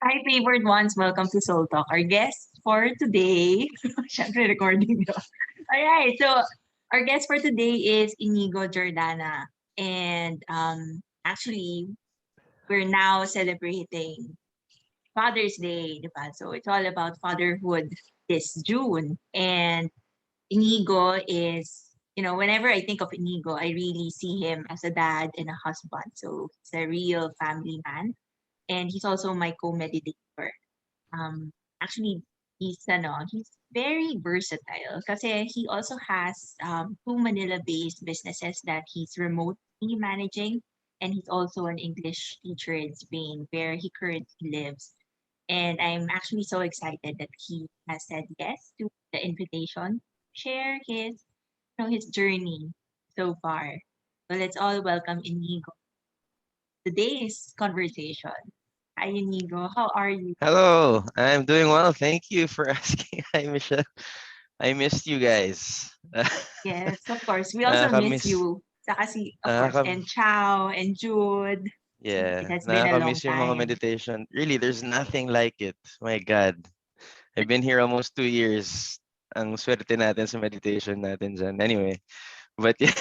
Hi, favored ones. Welcome to Soul Talk. Our guest for today, syempre recording nyo. All right, so our guest for today is Iñigo Jordana. And actually, we're now celebrating Father's Day, di ba? So it's all about fatherhood this June. And Iñigo is, whenever I think of Iñigo, I really see him as a dad and a husband. So he's a real family man. And he's also my co-meditator. Um, actually, he's very versatile kasi he also has two Manila-based businesses that he's remotely managing, and he's also an English teacher in Spain where he currently lives. And I'm actually so excited that he has said yes to the invitation, share his journey so far. So let's all welcome Inigo. Today's conversation. Hi, Inigo. How are you? Hello, I'm doing well. Thank you for asking. Hi, Michelle. I missed you guys. Yes, of course. We also miss Nakakamiss. you. Saka si, of course, Nakaka, and Chao and Jude. It yeah, has been a long nakakamiss yung mga time. meditation. Really, there's nothing like it. My God. I've been here almost 2 years. Ang swerte natin sa meditation natin dyan. Anyway, but yeah.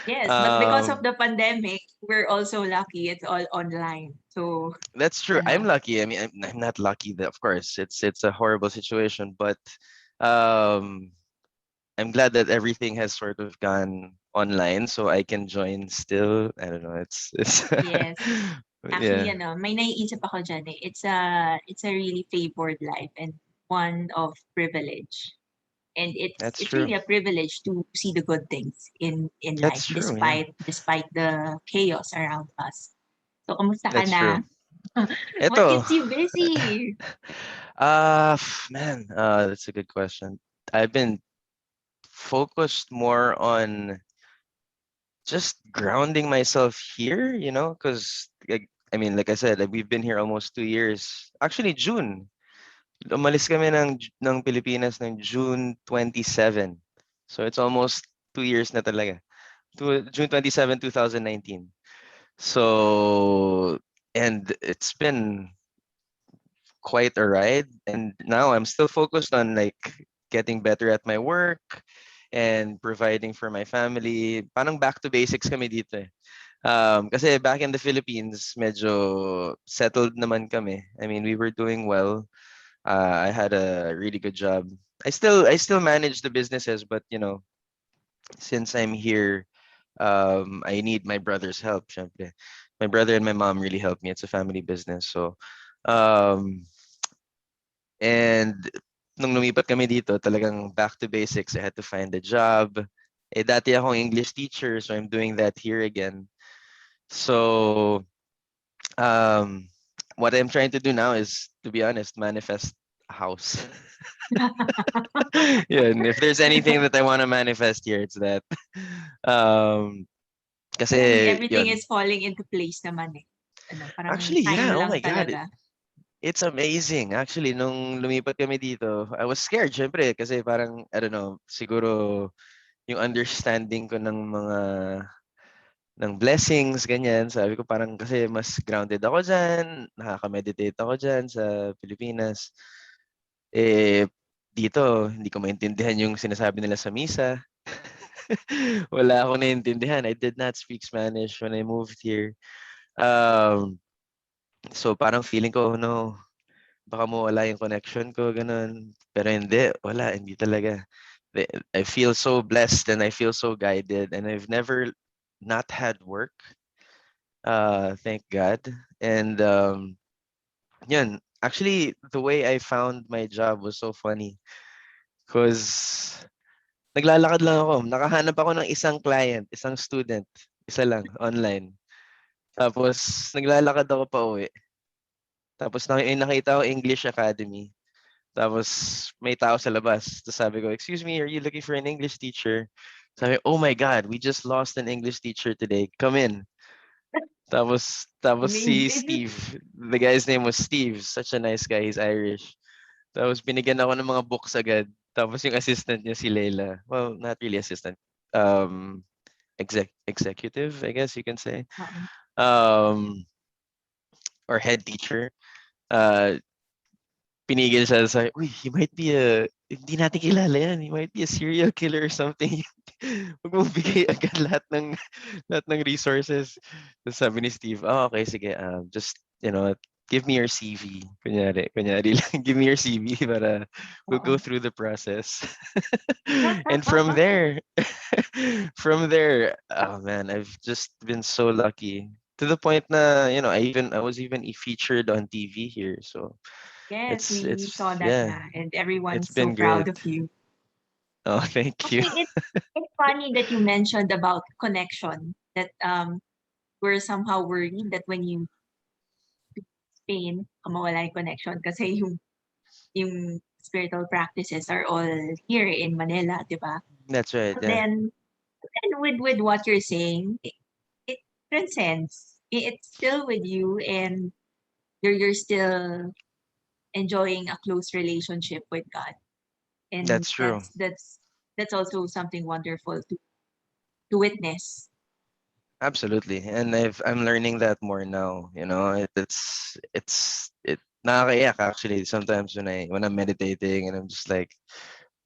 Yes, but because of um, the pandemic, we're also lucky it's all online. So, that's true. I'm ano, lucky. I mean, I'm not lucky. Of course, it's a horrible situation, but um, I'm glad that everything has sort of gone online so I can join still. I don't know. It's yes. Actually, yeah, may naiisip ako dyan eh. It's a really favored life and one of privilege. And it's that's it's true. really a privilege to see the good things in life That's true. Yeah, despite the chaos around us. So, kamusta ka that's true. na? What Eto, keeps you busy? man, that's a good question. I've been focused more on just grounding myself here, because I mean, like I said, like, we've been here almost 2 years. Actually, June. Umalis kami ng Pilipinas ng June 27. So it's almost 2 years na talaga. June 27, 2019. So, and it's been quite a ride. And now I'm still focused on like getting better at my work and providing for my family. Parang back to basics kami dito eh. Kasi back in the Philippines, medyo settled naman kami. I mean, we were doing well. I had a really good job. I still manage the businesses, but since I'm here, I need my brother's help. Syempre. My brother and my mom really helped me. It's a family business, so um, and nung lumipat kami dito, talagang back to basics. I had to find a job. Dati akong English teacher, so I'm doing that here again. So um, what I'm trying to do now is, to be honest, manifest a house. Yeah, and if there's anything that I want to manifest here, it's that. Um, Actually, kasi everything yun. is falling into place naman eh. Parang Actually, time yeah. Oh lang my God, talaga. it's amazing. Actually, nung lumipat kami dito, I was scared, syempre, kasi parang, I don't know, siguro yung understanding ko ng blessings, ganyan. Sabi ko parang kasi mas grounded ako dyan, nakaka-meditate ako dyan sa Pilipinas. Eh, dito, hindi ko maintindihan yung sinasabi nila sa misa. Wala akong naiintindihan. I did not speak Spanish when I moved here. Um, so parang feeling ko, oh no, baka mawala yung connection ko, ganun. Pero hindi, wala, hindi talaga. I feel so blessed and I feel so guided and I've never not had work. Thank God. And yun, actually, the way I found my job was so funny because naglalakad lang ako. Nakahanap ako ng isang client, isang student, isa lang, online. Tapos, naglalakad ako pa uwi. Tapos, nakita ko English Academy. Tapos, may tao sa labas. Tapos sabi ko, "Excuse me, are you looking for an English teacher?" Sabi, "Oh my God, we just lost an English teacher today. Come in." Tapos si Amazing. Steve, the guy's name was Steve, such a nice guy, he's Irish. Tapos binigyan ako ng mga books agad. Tapos yung assistant niya si Leila. Well, not really assistant. Um, executive, I guess you can say. Oo. Um, or head teacher. uh, pinigil siya sa, uy, he might be hindi natin kilala yan. He might be a serial killer or something. Huwag mo bigay agad lahat ng resources. Tapos sabi ni Steve, oh, okay, sige, just, give me your CV. Kunyari lang, give me your CV para we'll go Oo. through the process. And from there, oh man, I've just been so lucky. To the point na, I was even featured on TV here. So Yes, it's we it's saw that yeah, na, and it's everyone's so been proud great. of you. Oh, thank you. Actually, it's funny that you mentioned about connection, that we're somehow worried that when you Spain, mawala yung connection kasi yung spiritual practices are all here in Manila, 'di ba? That's right. But Yeah, then with what you're saying, it transcends. It's still with you, and you're still enjoying a close relationship with God. And that's true. that's also something wonderful to witness. Absolutely. And I'm learning that more now. It nakakaiyak actually sometimes when I'm meditating and I'm just like,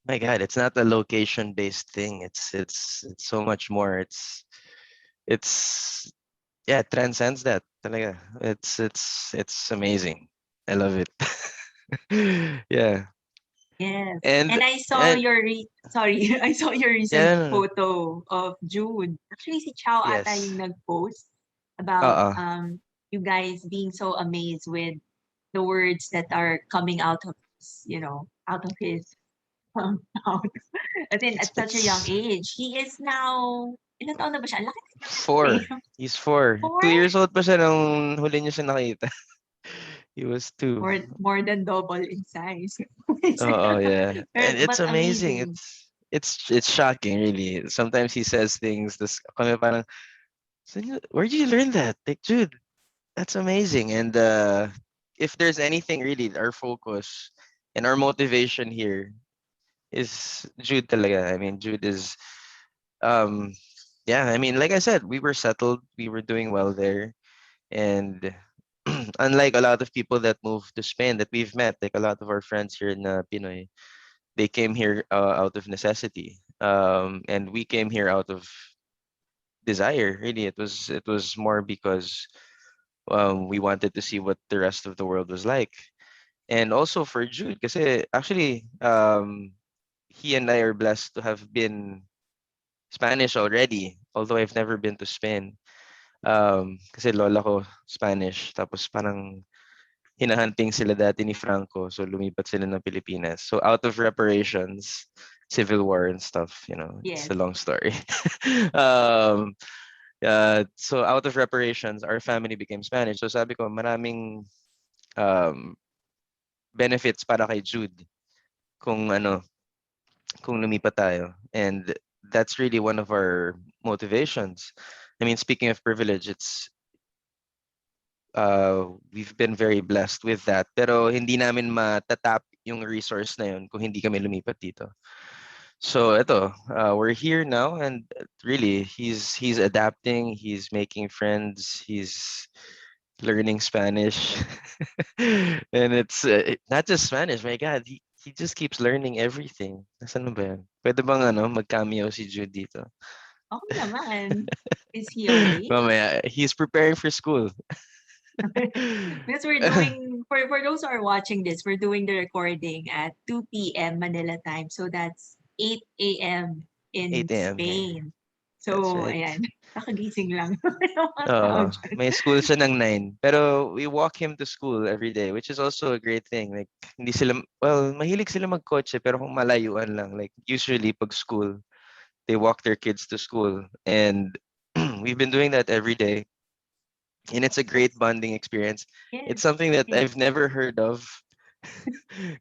my God, it's not a location based thing. It's so much more. It's yeah, it transcends that. Talaga. It's amazing. I love it. Yeah. Yes. And And I saw and your sorry, I saw your recent yeah, no, no. photo of Jude. Actually, si Chao ata Yes. yung nag-post about Uh-uh. you guys being so amazed with the words that are coming out of out of his mouth. As in, It's at such a young it's age. He is now, ilan taon na ba siya? Ang laki na niya kasi. 4. He's 4. 4? 2 years old pa siya nung huli niyo siya nakita. He was 2. More than double in size. Oh, yeah. And it's But amazing. amazing. It's shocking, really. Sometimes he says things, this kami parang, where did you learn that? Like, dude, that's amazing. And if there's anything really, our focus and our motivation here is Jude talaga. I mean, Jude is um yeah, I mean, like I said, we were settled, we were doing well there. And unlike a lot of people that moved to Spain that we've met, like a lot of our friends here in Pinoy, they came here out of necessity. And we came here out of desire. Really, it was more because we wanted to see what the rest of the world was like. And also for Jude, because actually he and I are blessed to have been Spanish already, although I've never been to Spain. Kasi lola ko Spanish, tapos parang hinahunting sila dati ni Franco, so lumipat sila ng Pilipinas. So out of reparations, civil war and stuff, it's Yes. a long story. um, so out of reparations, our family became Spanish. So sabi ko, maraming um, benefits para kay Jude kung kung lumipat tayo. And that's really one of our motivations. I mean, speaking of privilege, we've been very blessed with that. Pero hindi namin matatap yung resource na yun kung hindi kami lumipat dito. So ito, we're here now, and really, he's adapting, he's making friends, he's learning Spanish. And it's not just Spanish, my God, he just keeps learning everything. Nasaan na ba yan? Pwede bang mag-cameo si Jude dito? Okay naman. Is he awake? Mamaya, he's preparing for school. Because we're doing, for those who are watching this, we're doing the recording at 2 p.m. Manila time. So that's 8 a.m. in 8 a.m. here. Spain. That's So, right. ayan. Nakagising lang. Yung mga tao Oo, dyan. may school siya ng 9. Pero we walk him to school every day, which is also a great thing. Like, hindi sila, well, mahilig sila magkotse, pero kung malayuan lang. Like, usually, pag school, they walk their kids to school. And we've been doing that every day. And it's a great bonding experience. It's Yes. something that Yes. I've never heard of.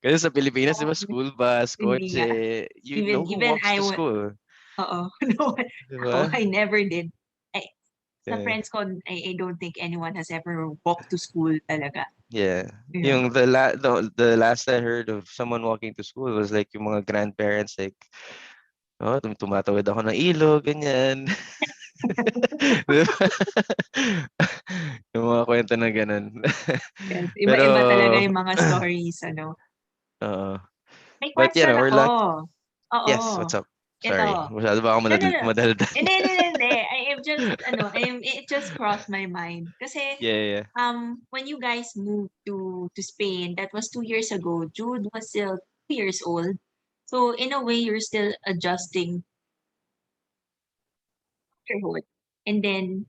Kasi sa Pilipinas, di ba, No, school bus, hindi nga. kotse, you know who Even walks I to would, school. oo. No, Di ako, ba? I never did. I, sa Yeah. friends ko, I don't think anyone has ever walked to school talaga. Yeah. Yeah. Yung the last I heard of someone walking to school was like yung mga grandparents like, oh, tumatawid ako ng ilog, ganyan. Di ba? Yung mga kwento na ganun. Yes, Pero, iba-iba talaga yung mga stories, ano. oo. May But, question we're ako. lucky. Oo. Yes, what's up? Sorry. Ito. Masyado ba ako No, no, no. madaldal? Hindi, hindi, hindi, hindi. I am just, ano, it just crossed my mind. Kasi, Yeah, yeah. when you guys moved to Spain, that was 2 years ago. Jude was still 2 years old. So, in a way, you're still adjusting motherhood. And then,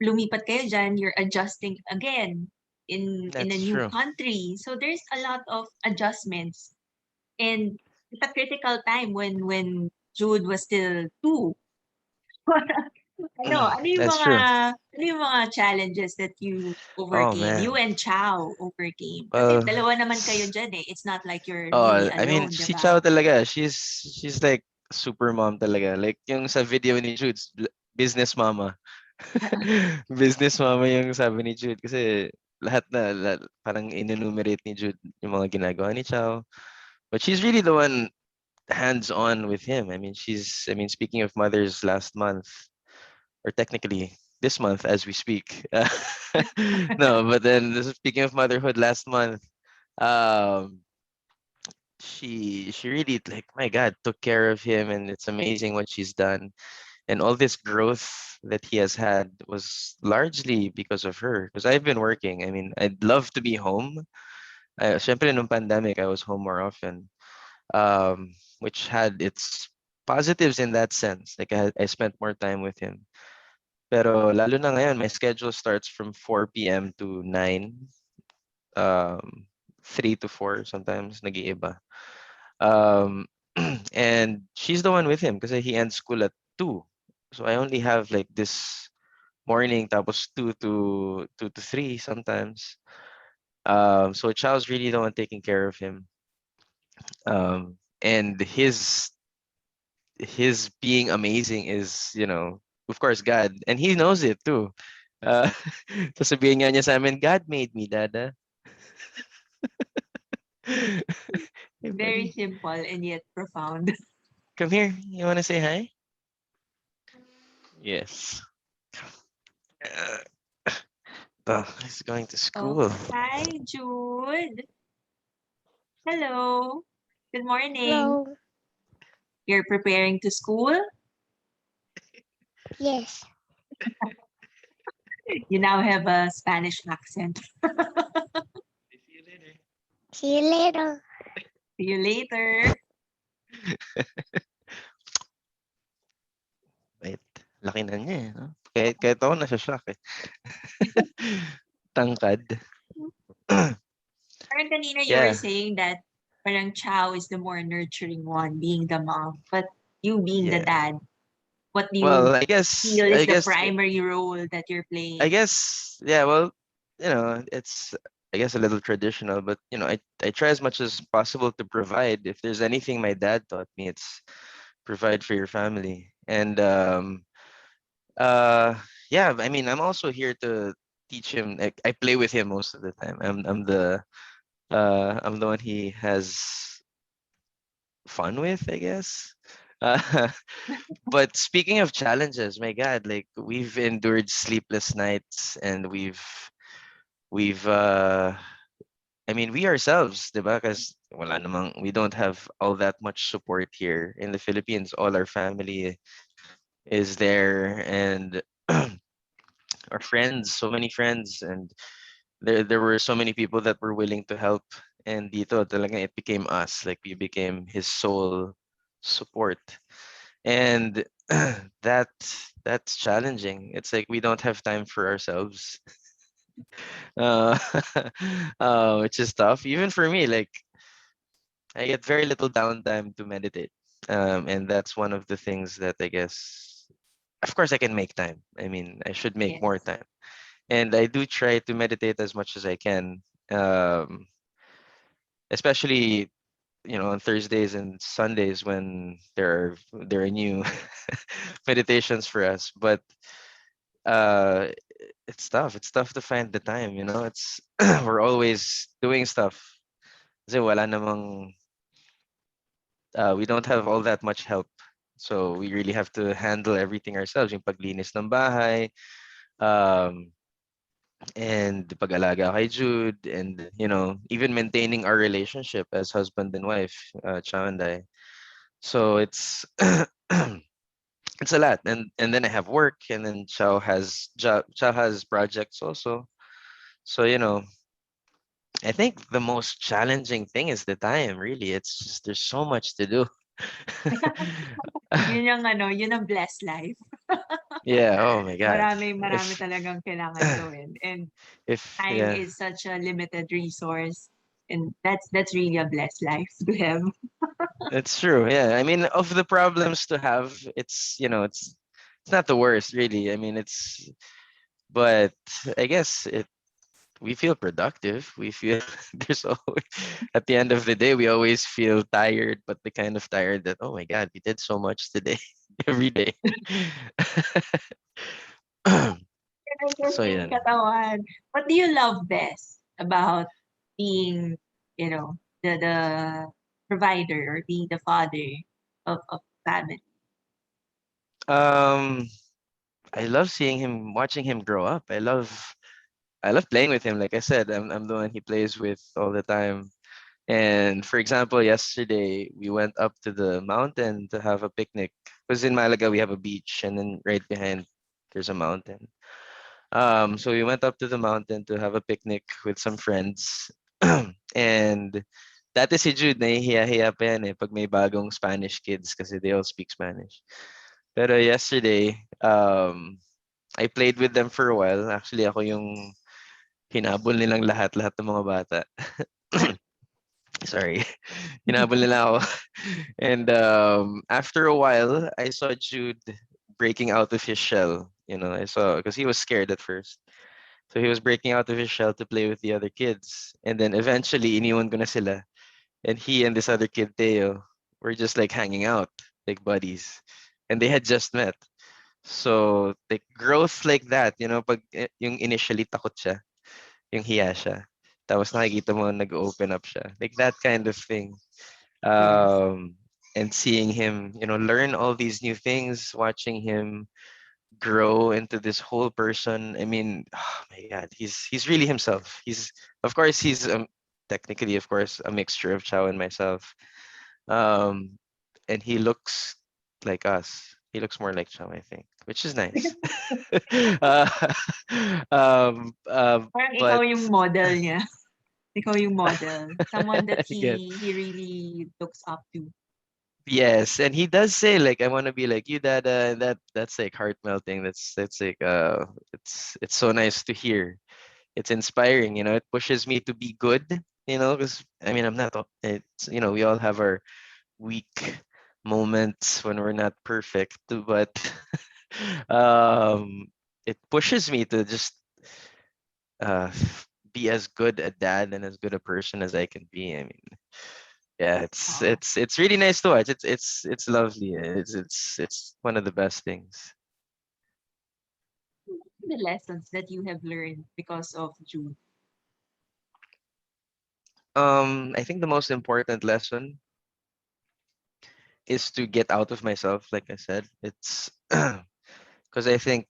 lumipat kayo dyan, you're adjusting again in a That's new true. country. So, there's a lot of adjustments. And it's a critical time when Jude was still two. That's true. Ano yung mga challenges that you Oh, overcame? You man. and Chao overcame. Kasi Well, dalawa naman kayo dyan eh. It's not like you're really oh, I mean, alone, di si ba? Chao talaga, she's like super mom talaga. Like yung sa video ni Jude, business mama. Business mama yung sabi ni Jude kasi parang inenumerate ni Jude yung mga ginagawa ni Chao. But she's really the one hands-on with him. I mean, speaking of mothers last month, or technically this month as we speak. No, but then speaking of motherhood last month, um, she really, like, my God, took care of him, and it's amazing what she's done. And all this growth that he has had was largely because of her. Because I've been working. I mean, I'd love to be home. Syempre, nung pandemic, I was home more often, which had its positives in that sense. Like I spent more time with him. Pero lalo na ngayon, my schedule starts from 4 p.m. to 9, um, 3 to 4 sometimes, nag-iiba. Um, and she's the one with him kasi he ends school at 2. So I only have like this morning tapos 2 to 3 sometimes. So Chao's really the one taking care of him. And his being amazing is, of course, God. And he knows it too. Uh, sasabihin nga niya sa amin, God made me, Dada. Hey, Very buddy. simple and yet profound. Come here. You want to say hi? Yes. Uh, he's going to Oh, school. hi, Jude. Hello. Good morning. Hello. You're preparing to school? Yes. You now have a Spanish accent. See you later. See you later. See you later. Wait, laki na niya eh. No? Kahit ako nasa-shock eh. Tangkad. Parang kanina you were Yeah. saying that parang Chow is the more nurturing one, being the mom, but you being the Yeah. dad, what do you Well, feel is I the guess primary role that you're I playing? guess yeah, well, it's, I guess, a little traditional, but I try as much as possible to provide. If there's anything my dad taught me, it's provide for your family. And uh yeah, I mean, I'm also here to teach him. I play with him most of the time. I'm the one he has fun with, I guess. Uh, but speaking of challenges, my God, like we've endured sleepless nights, and we've I mean, we ourselves, 'di ba? Because we don't have all that much support here in the Philippines. All our family is there, and our friends, so many friends, and there were so many people that were willing to help. And dito, talaga it became us. Like we became his sole support, and that that's challenging. It's like we don't have time for ourselves, uh, which is tough. Even for me, like I get very little downtime to meditate. And that's one of the things that I guess, of course, I can make time. I mean, I should make more Yes. time. And I do try to meditate as much as I can, um, especially, on Thursdays and Sundays when there are new meditations for us. But uh, it's tough. It's tough to find the time. It's we're always doing stuff. Kasi wala namang we don't have all that much help. So we really have to handle everything ourselves. Yung paglinis ng bahay, um, and pag-alaga kay Jude, and even maintaining our relationship as husband and wife, Chao and I. So it's it's a lot, and then I have work, and then Chao has projects also. So I think the most challenging thing is the time. Really, it's just there's so much to do. Yun yung ano, yun ang blessed life. Yeah. Oh my God. Marami If talagang kailangan gawin. And if time yeah, is such a limited resource. And that's really a blessed life to have. it's true. Yeah. I mean, of the problems to have, it's not the worst, really. I mean, but I guess we feel productive. We feel there's always at the end of the day we always feel tired, but the kind of tired that, oh my God, we did so much today, every day. So Interesting yeah. katawan. What do you love best about being, the provider or being the father of family? Um, I love watching him grow up. I love playing with him. Like I said, I'm the one he plays with all the time. And for example, yesterday we went up to the mountain to have a picnic. Because in Malaga we have a beach, and then right behind there's a mountain. So we went up to the mountain to have a picnic with some friends. And dati si Jude, nahihiya-hiya pa yan pag may bagong Spanish kids kasi they all speak Spanish. Pero yesterday, I played with them for a while. Actually, ako yung hinabol nilang lahat ng mga bata. Sorry. Hinabol nila ako. And after a while, I saw Jude breaking out of his shell. I saw because he was scared at first. So he was breaking out of his shell to play with the other kids. And then eventually, iniwan ko na sila. And he and this other kid, Teo, were just like hanging out, like buddies. And they had just met. So, like, growth like that, pag yung initially takot siya, yung hiya siya. Tapos nakikita mo nag-open up siya. Like that kind of thing. Yes. Um, and seeing him, learn all these new things, watching him grow into this whole person. I mean, oh my God, he's really himself. Of course, he's technically, of course, a mixture of Chao and myself. Um, and he looks like us. He looks more like Chao, I think, which is nice. uh, Parang ikaw but yung model niya. Ikaw yung model. Someone that I guess he really looks up to. yes, and he does say like, "I want to be like you, Dada," and that's like heart melting. That's like it's so nice to hear. It's inspiring. It pushes me to be good. Because I mean, I'm not. It's we all have our weak moments when we're not perfect, but um, it pushes me to just uh be as good a dad and as good a person as I can be. I mean, yeah, it's Oh, it's it's really nice to watch. It's lovely. It's one of the best things. the lessons that you have learned because of Jude. I think the most important lesson is to get out of myself. Like I said, it's because I think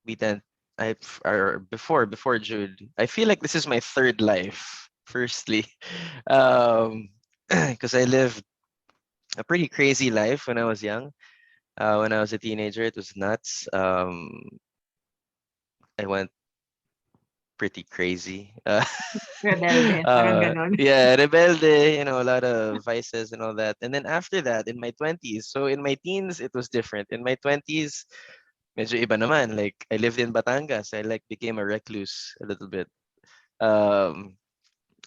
we tend I or before Jude, I feel like this is my third life. Firstly, because I lived a pretty crazy life when I was young. When I was a teenager, it was nuts. I went pretty crazy. Rebelde, parang ganon. Yeah, rebelde, a lot of vices and all that. And then after that, in my 20s, so in my teens, it was different. In my 20s, medyo iba naman. Like, I lived in Batangas. I like became a recluse a little bit. Um,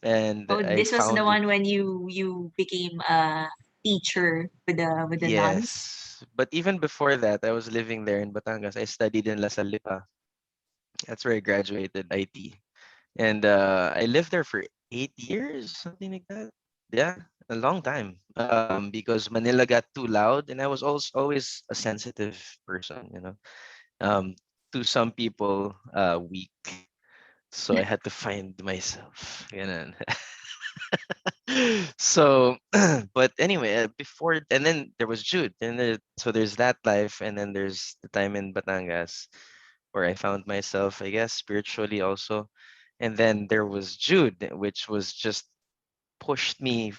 and Oh, I this was the found, one when you became a teacher with the nuns. yes. But even before that, I was living there in Batangas. I studied in La Salle. That's where I graduated IT. And I lived there for 8 years, something like that. Yeah, a long time. Because Manila got too loud, and I was also always a sensitive person. Um, to some people, weak. So I had to find myself. Ganun. So, but anyway, before and then there was Jude, and so there's that life, and then there's the time in Batangas where I found myself, I guess, spiritually also, and then there was Jude, which was just pushed me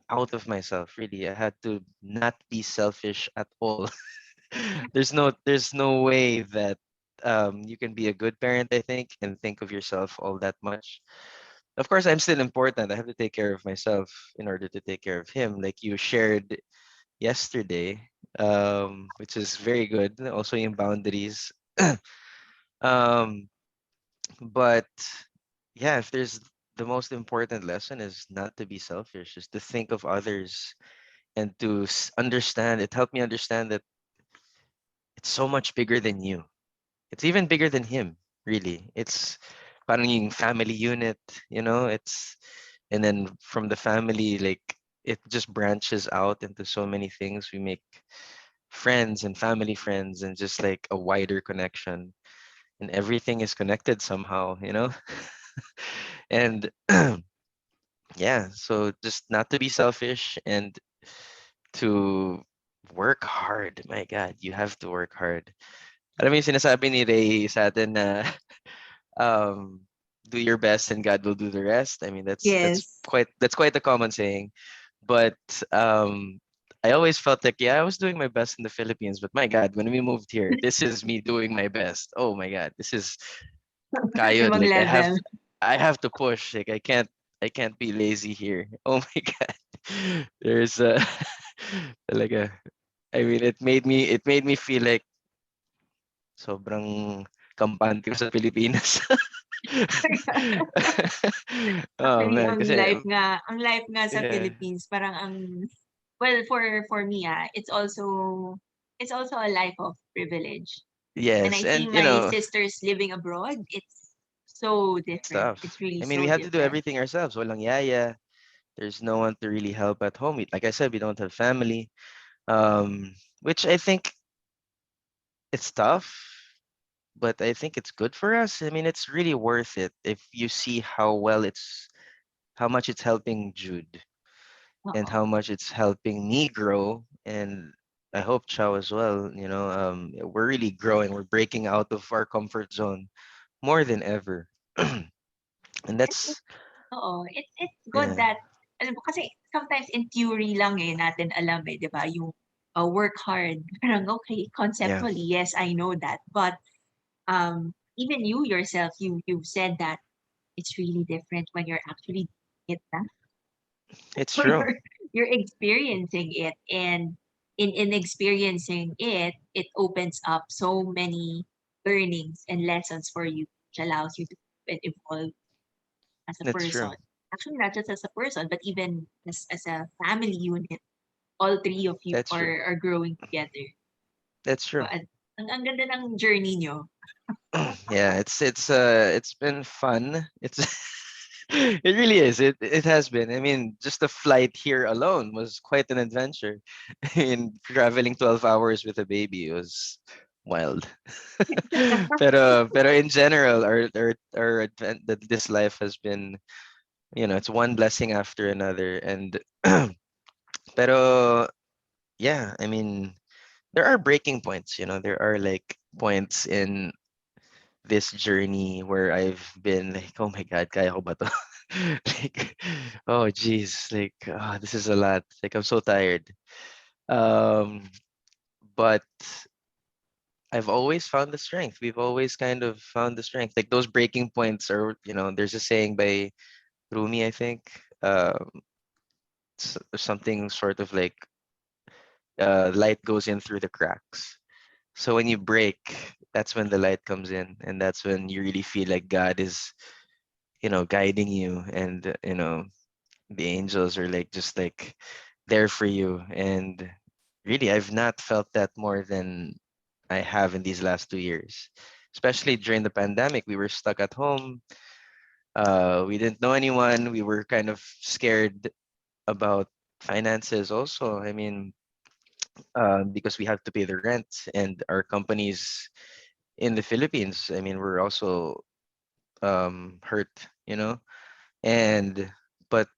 out of myself. Really, I had to not be selfish at all. There's no way that you can be a good parent, I think, and think of yourself all that much. Of course, I'm still important. I have to take care of myself in order to take care of him, like you shared yesterday, which is very good. Also in boundaries. um, but yeah, if there's the most important lesson is not to be selfish, is to think of others and to understand. It helped me understand that it's so much bigger than you. It's even bigger than him, really. It's parang yung family unit, it's and then from the family, like it just branches out into so many things. We make friends and family friends and just like a wider connection. And everything is connected somehow. And yeah, so just not to be selfish and to work hard. My God, you have to work hard. Alam mo yung sinasabi ni Ray sa atin na um, do your best and God will do the rest. I mean, Yes. that's quite a common saying. But I always felt like, yeah, I was doing my best in the Philippines, but my God, when we moved here, this is me doing my best. Oh my God, this is kayod. Ibang Like level. I have to push. Like I can't be lazy here. Oh my God, there's like a. I mean, it made me feel like sobrang kampante ko sa Pilipinas. Oh Actually, man, kasi ang life nga sa yeah, Philippines, parang well, for me, it's also a life of privilege. When yes, I see and my sisters living abroad, it's so it's different. tough. It's really I mean, we so had to do different. everything ourselves. Walang yaya. There's no one to really help at home. Like I said, we don't have family. Which I think it's tough, but I think it's good for us. I mean, it's really worth it if you see how much it's helping Jude and Oo. how much it's helping me grow, and I hope Chao as well. We're really growing. We're breaking out of our comfort zone more than ever. And It, that's Oo, it's good yeah, that, alam mo, kasi sometimes in theory lang natin alam 'di ba, yung work hard. Parang okay, yeah, conceptually, yes, I know that. But even you yourself, you've said that it's really different when you're actually doing it na. it's So true. you're experiencing it, and in experiencing it, it opens up so many learnings and lessons for you, which allows you to evolve as a That's true. person. Actually, not just as a person, but even as a family unit. All three of you That's true. are growing together. That's So, true. ang ganda ng journey nyo. Yeah, it's been fun. It's it really is. It has been. I mean, just the flight here alone was quite an adventure. I mean, traveling 12 hours with a baby was wild. Pero in general, this life has been, it's one blessing after another. And pero yeah, I mean, there are breaking points. There are like points in this journey where I've been like, oh my God, kaya ko ba to? Like, oh geez, like, this is a lot. Like, I'm so tired. Um, but I've always found the strength. We've always kind of found the strength. Like those breaking points are, there's a saying by Rumi, I think, something sort of like, light goes in through the cracks. So when you break, that's when the light comes in, and that's when you really feel like God is, guiding you, and the angels are like just like there for you. And really, I've not felt that more than I have in these last 2 years. Especially during the pandemic, we were stuck at home. We didn't know anyone. We were kind of scared about finances also. I mean, because we have to pay the rent, and our companies in the Philippines, I mean, we're also hurt, you know. And but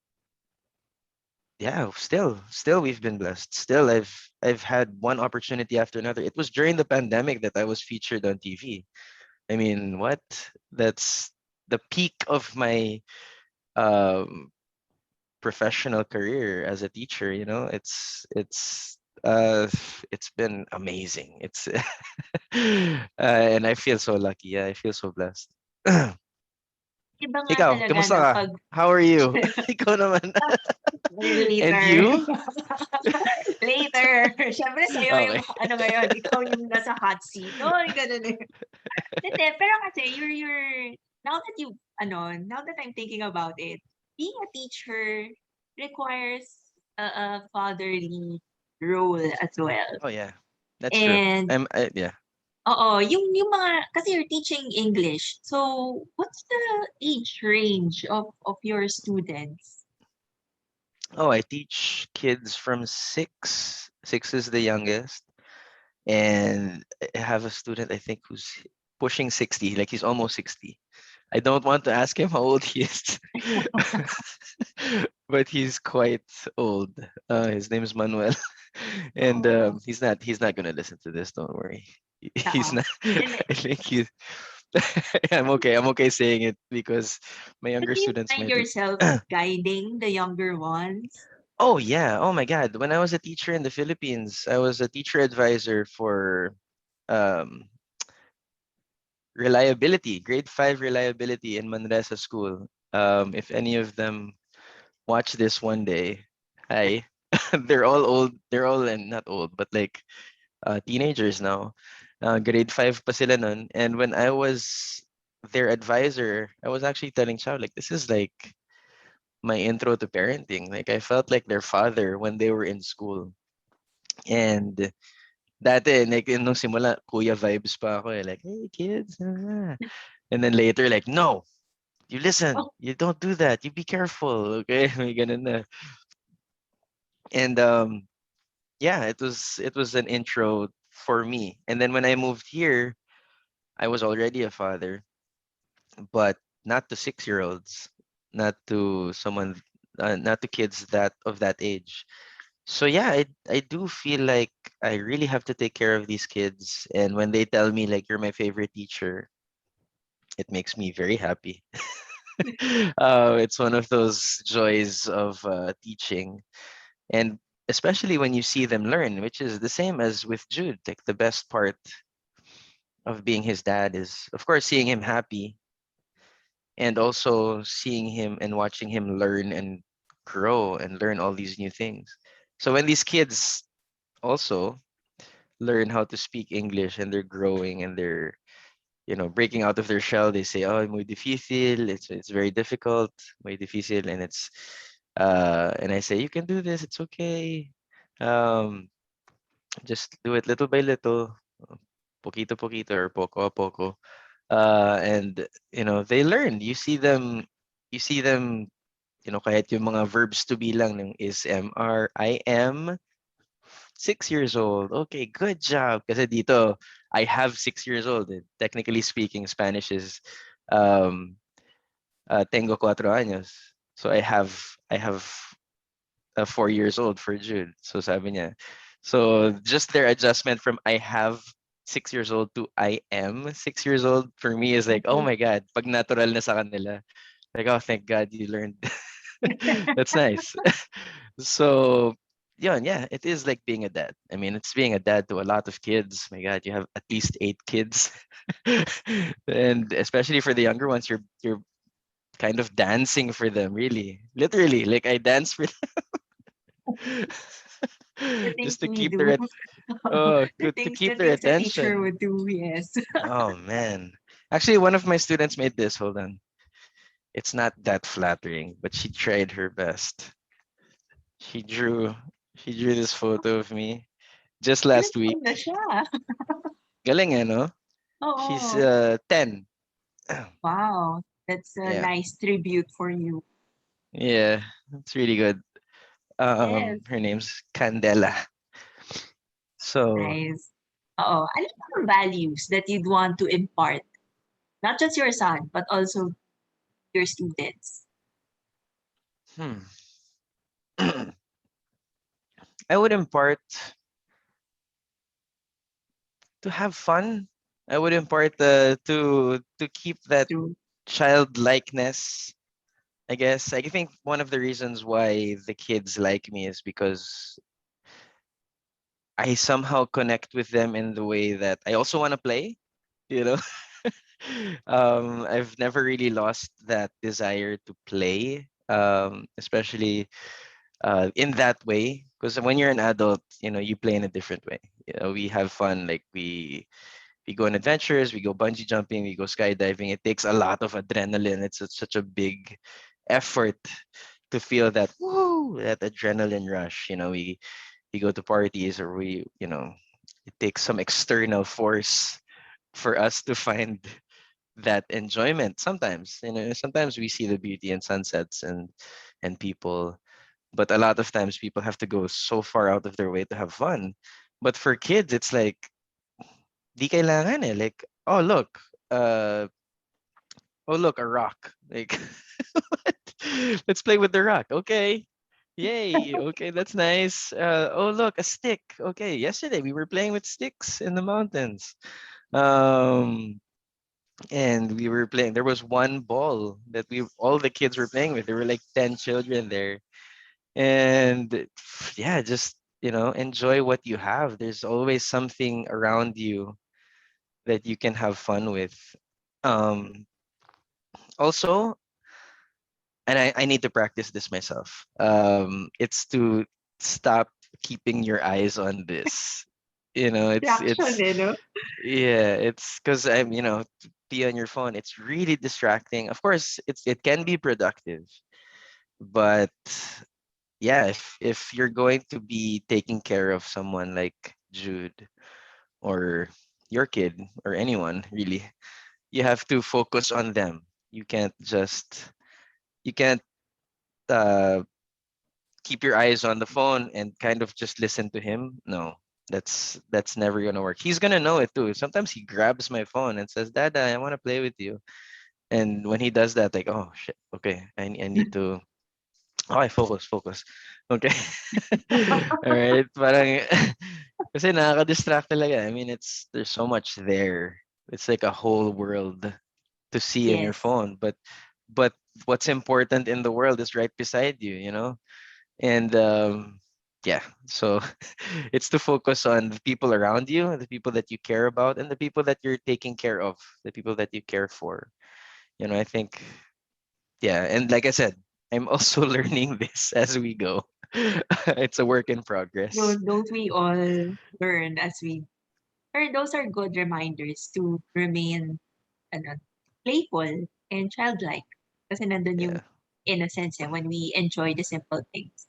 yeah, still we've been blessed. Still I've had one opportunity after another. It was during the pandemic that I was featured on TV. I mean, what? That's the peak of my um professional career as a teacher, you know. It's been amazing. It's and I feel so lucky. Yeah, I feel so blessed. Iba nga Ikaw, talaga kamusta 'no ka? 'pag How are you? Ikaw naman. And later. you? Later. Siyempre sa'yo yung Okay. ano ngayon, ikaw yung nasa hot seat. Uy, gano'n eh. Hindi, pero kasi now that now that I'm thinking about it, being a teacher requires a fatherly role as well. Oh yeah, that's true. And Yeah. oo, yung mga kasi you're teaching English. So, what's the age range of your students? Oh, I teach kids from six. Six is the youngest, and I have a student I think who's pushing 60, like he's almost 60. I don't want to ask him how old he is, but he's quite old. His name is Manuel, and Oo, he's not gonna listen to this. Don't worry. oo. He's not. Hindi, I think he's. I'm okay. I'm okay saying it because my but younger do you students find might. yourself guiding the younger ones? Oh yeah. Oh my God. When I was a teacher in the Philippines, I was a teacher advisor for um reliability, grade 5 reliability in Manresa school. If any of them watch this one day, hi. They're all old. They're all and not old, but like teenagers now. Grade 5 pa sila nun. And when I was their advisor, I was actually telling Chao, like, this is like my intro to parenting. Like, I felt like their father when they were in school. And dati, like, nung simula, kuya vibes pa ako eh. Like, hey, kids. And then later, like, no, you listen. Oh, You don't do that. You be careful. Okay? May ganun na. And yeah, it was an intro for me. And then when I moved here, I was already a father, but not to 6-year-olds, not to kids that of that age. So yeah, I do feel like I really have to take care of these kids. And when they tell me like you're my favorite teacher, it makes me very happy. It's one of those joys of teaching, and especially when you see them learn, which is the same as with Jude. Like the best part of being his dad is, of course, seeing him happy and also seeing him and watching him learn and grow and learn all these new things. So when these kids also learn how to speak English and they're growing and they're breaking out of their shell, they say, "Oh, muy difícil. It's very difficult, muy difícil," and and I say, "You can do this. It's okay. Um, just do it little by little, poquito poquito or poco a poco." And they learn. You see them, kahit yung mga verbs to be lang ng is, MR, I am 6 years old. Okay, good job. Kasi dito, I have 6 years old. Technically speaking, Spanish is tengo 4 años. So I have 4 years old for Jude. So sabi niya. So just their adjustment from I have 6 years old to I am 6 years old for me is like, oh mhm. my God, pag natural na sa kanila. Like, oh, thank God you learned. That's nice. So, yeah, it is like being a dad. I mean, it's being a dad to a lot of kids. My God, you have at least 8 kids, and especially for the younger ones, you're kind of dancing for them, really, literally. Like I dance for them The things just to we keep do. The to things keep the their things a teacher attention. would do, yes. Oh man, actually, one of my students made this. Hold on, it's not that flattering, but she tried her best. She drew she drew this photo of me just Ilang last taon week. na siya? Galing eh, no? She's Oo. 10. Wow, that's a Yeah. nice tribute for you. Yeah, it's really good. Yes, Her name's Candela. So, nice. Oo. Ano yung mga values that you'd want to impart Not just your son, but also your students. Hmm. I would impart to have fun. I would impart to keep that True. childlikeness. I guess I think one of the reasons why the kids like me is because I somehow connect with them in the way that I also want to play. You know, I've never really lost that desire to play, especially in that way. Because when you're an adult, you play in a different way. We have fun, like we go on adventures, we go bungee jumping, we go skydiving. It takes a lot of adrenaline. It's such a big effort to feel that woo, that adrenaline rush. We go to parties, or it takes some external force for us to find that enjoyment. Sometimes we see the beauty in sunsets and people, but a lot of times people have to go so far out of their way to have fun. But for kids, it's like di kailangan eh. Like, uh, oh look, a rock. Like, what? Let's play with the rock. Okay. Yay. Okay, that's nice. Oh look, a stick. Okay, yesterday we were playing with sticks in the mountains. Um, and we were playing. There was one ball that we all the kids were playing with. There were like 10 children there. And yeah, just enjoy what you have. There's always something around you that you can have fun with. Um, Also, and I need to practice this myself. It's to stop keeping your eyes on this. Reaction, It's eh, no? yeah, it's because to be on your phone. It's really distracting. Of course, it can be productive, but yeah, if you're going to be taking care of someone like Jude or your kid or anyone really, you have to focus on them. You can't uh keep your eyes on the phone and kind of just listen to him. No, that's never gonna work. He's gonna know it too. Sometimes he grabs my phone and says, "Dada, I want to play with you." And when he does that, like, oh shit, okay, I need to. Oh, I focus. Okay. All right. Parang, kasi nakaka-distract talaga. I mean, there's so much there. It's like a whole world to see in your Yes. phone. But what's important in the world is right beside you. And yeah, so it's to focus on the people around you, the people that you care about, and the people that you're taking care of, the people that you care for. I think, yeah, and like I said, I'm also learning this as we go. It's a work in progress. Don't we all learn as we, or those are good reminders to remain ano, playful and childlike. Kasi nandun yung Yeah, innocence when we enjoy the simple things.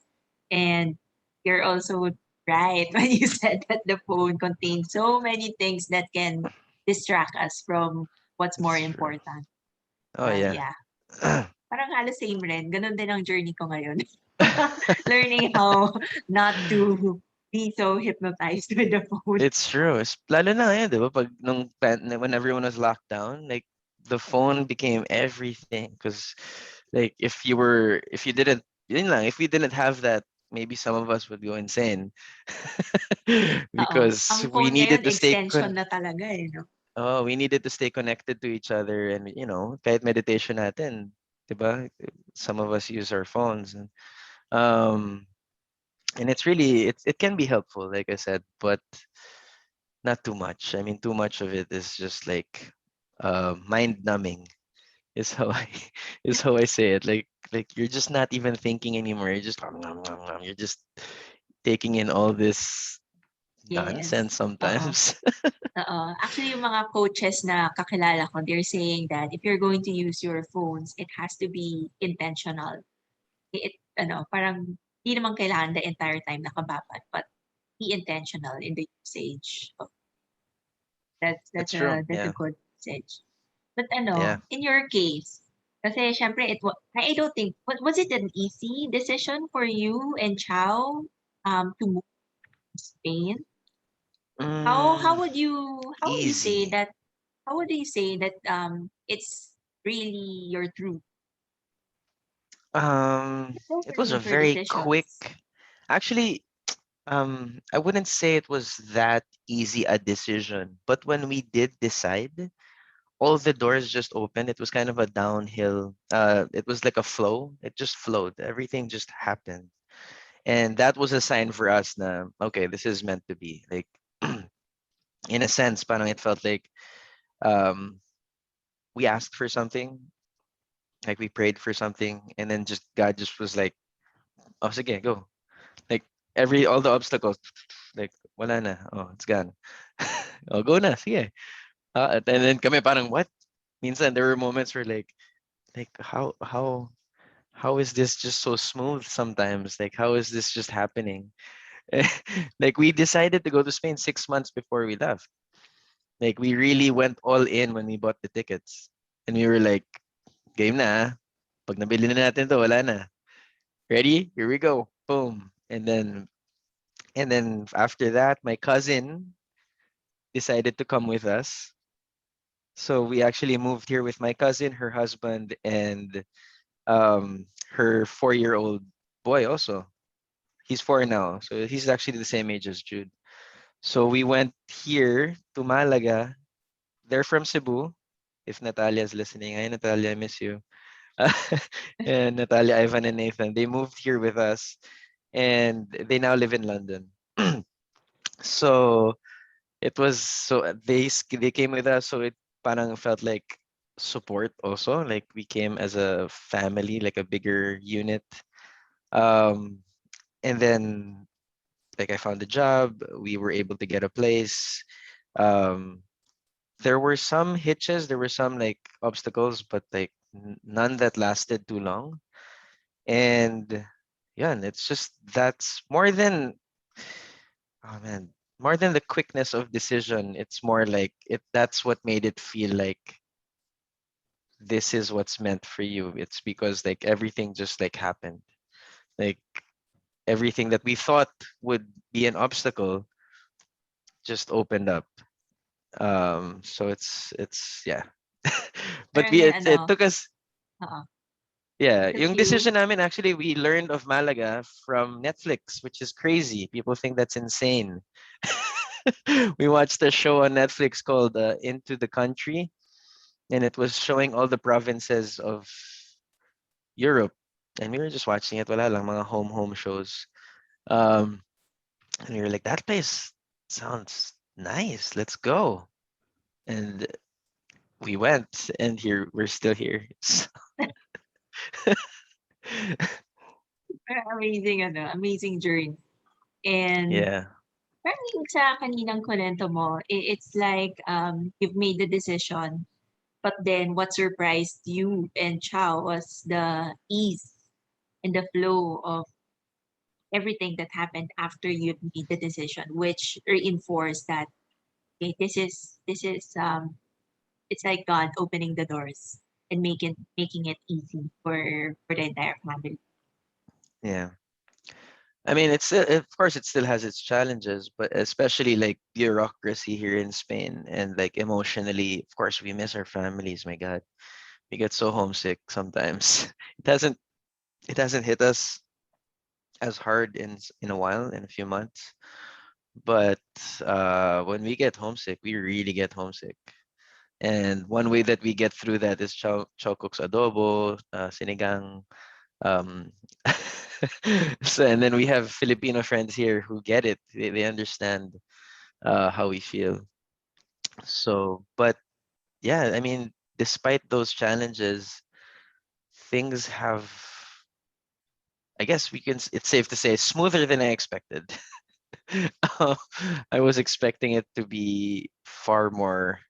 And you're also right when you said that the phone contains so many things that can distract us from what's more that's true. important. Oh Well, yeah. yeah. Parang halos same rin. Ganun din ang journey ko ngayon. Learning how not to be so hypnotized with the phone. It's true. Lalo na ngayon, di ba? When everyone was locked down, like the phone became everything. Because like if you didn't, yun lang, if we didn't have that, maybe some of us would go insane. Oo. Ang Because we phone needed ngayon, to extension na talaga eh, no? we needed to stay connected to each other, and kahit meditation natin, 'di ba? Some of us use our phones, um and it can be helpful, like I said, but not too much. I mean, too much of it is just like mind numbing is how I is how I say it. Like you're just not even thinking anymore. You're just nom, nom, nom, nom. You're just taking in all this Yes. nonsense Oo. sometimes. Oo. Actually, yung mga coaches na kakilala ko, they're saying that if you're going to use your phones, it has to be intentional. Parang di naman kailangan the entire time nakababat, but be intentional in the usage. That's That's that's true. a that's a Yeah. good message. But Yeah. in your case, kasi syempre I don't think was it an easy decision for you and Chao to move to Spain? How Mm, how would you say easy. that how would you say that it's really your truth. It was a Filtering for very quick. decisions. Actually, I wouldn't say it was that easy a decision, but when we did decide, all the doors just opened. It was kind of a downhill. It was like a flow. It just flowed. Everything just happened, and that was a sign for us. Na okay, this is meant to be. Like, in a sense, parang it felt like um we asked for something, like we prayed for something, and then just God just was like, oh, sige, go. Like all the obstacles, like wala na. Oh, it's gone. Oh, go na, sige. And then kami parang what? Minsan there were moments where like how is this just so smooth sometimes? Like how is this just happening? Like we decided to go to Spain 6 months before we left. Like we really went all in when we bought the tickets. And we were like, game na. Ah. Pag nabili na natin to, wala na. Ready? Here we go. Boom. And then after that, my cousin decided to come with us. So we actually moved here with my cousin, her husband, and her 4-year-old boy also. He's 4 now. So he's actually the same age as Jude. So we went here to Malaga. They're from Cebu. If Natalia's listening, hi Natalia, I miss you. And Natalia, Ivan, and Nathan, they moved here with us, and they now live in London. So they came with us, so it parang felt like support also. Like we came as a family, like a bigger unit. Um, and then like I found a job, we were able to get a place. Um, there were some hitches, there were some like obstacles, but like none that lasted too long. And yeah, and it's just that's more than oh man, more than the quickness of decision. It's more like it that's what made it feel like this is what's meant for you. It's because like everything just like happened. Like everything that we thought would be an obstacle just opened up. So it's yeah. But Parang it took us uh, yeah, took yung you. decision namin actually we learned of Malaga from Netflix, which is crazy. People think that's insane. We watched a show on Netflix called Into the Country, and it was showing all the provinces of Europe. And we were just watching it, wala lang, mga home shows. Um, and we were like, that place sounds nice. Let's go. And we went, and here we're still here. Amazing, amazing journey. And Yeah, parang yung sa kaninang kwento mo, it's like you've made the decision, but then what surprised you and Chao was the ease and the flow of everything that happened after you made the decision, which reinforced that okay, this is it's like God opening the doors and making it easy for the entire family. yeah. I mean, of course, it still has its challenges, but especially like bureaucracy here in Spain and like emotionally, of course, we miss our families. My God, we get so homesick sometimes. It hasn't it hasn't hit us as hard in a while, in a few months, but when we get homesick, we really get homesick. And one way that we get through that is Chow cooks adobo, sinigang. Um, so and then we have Filipino friends here who get it. They understand how we feel. So, but yeah, I mean, despite those challenges, things have, I guess it's safe to say, smoother than I expected. Uh, I was expecting it to be far more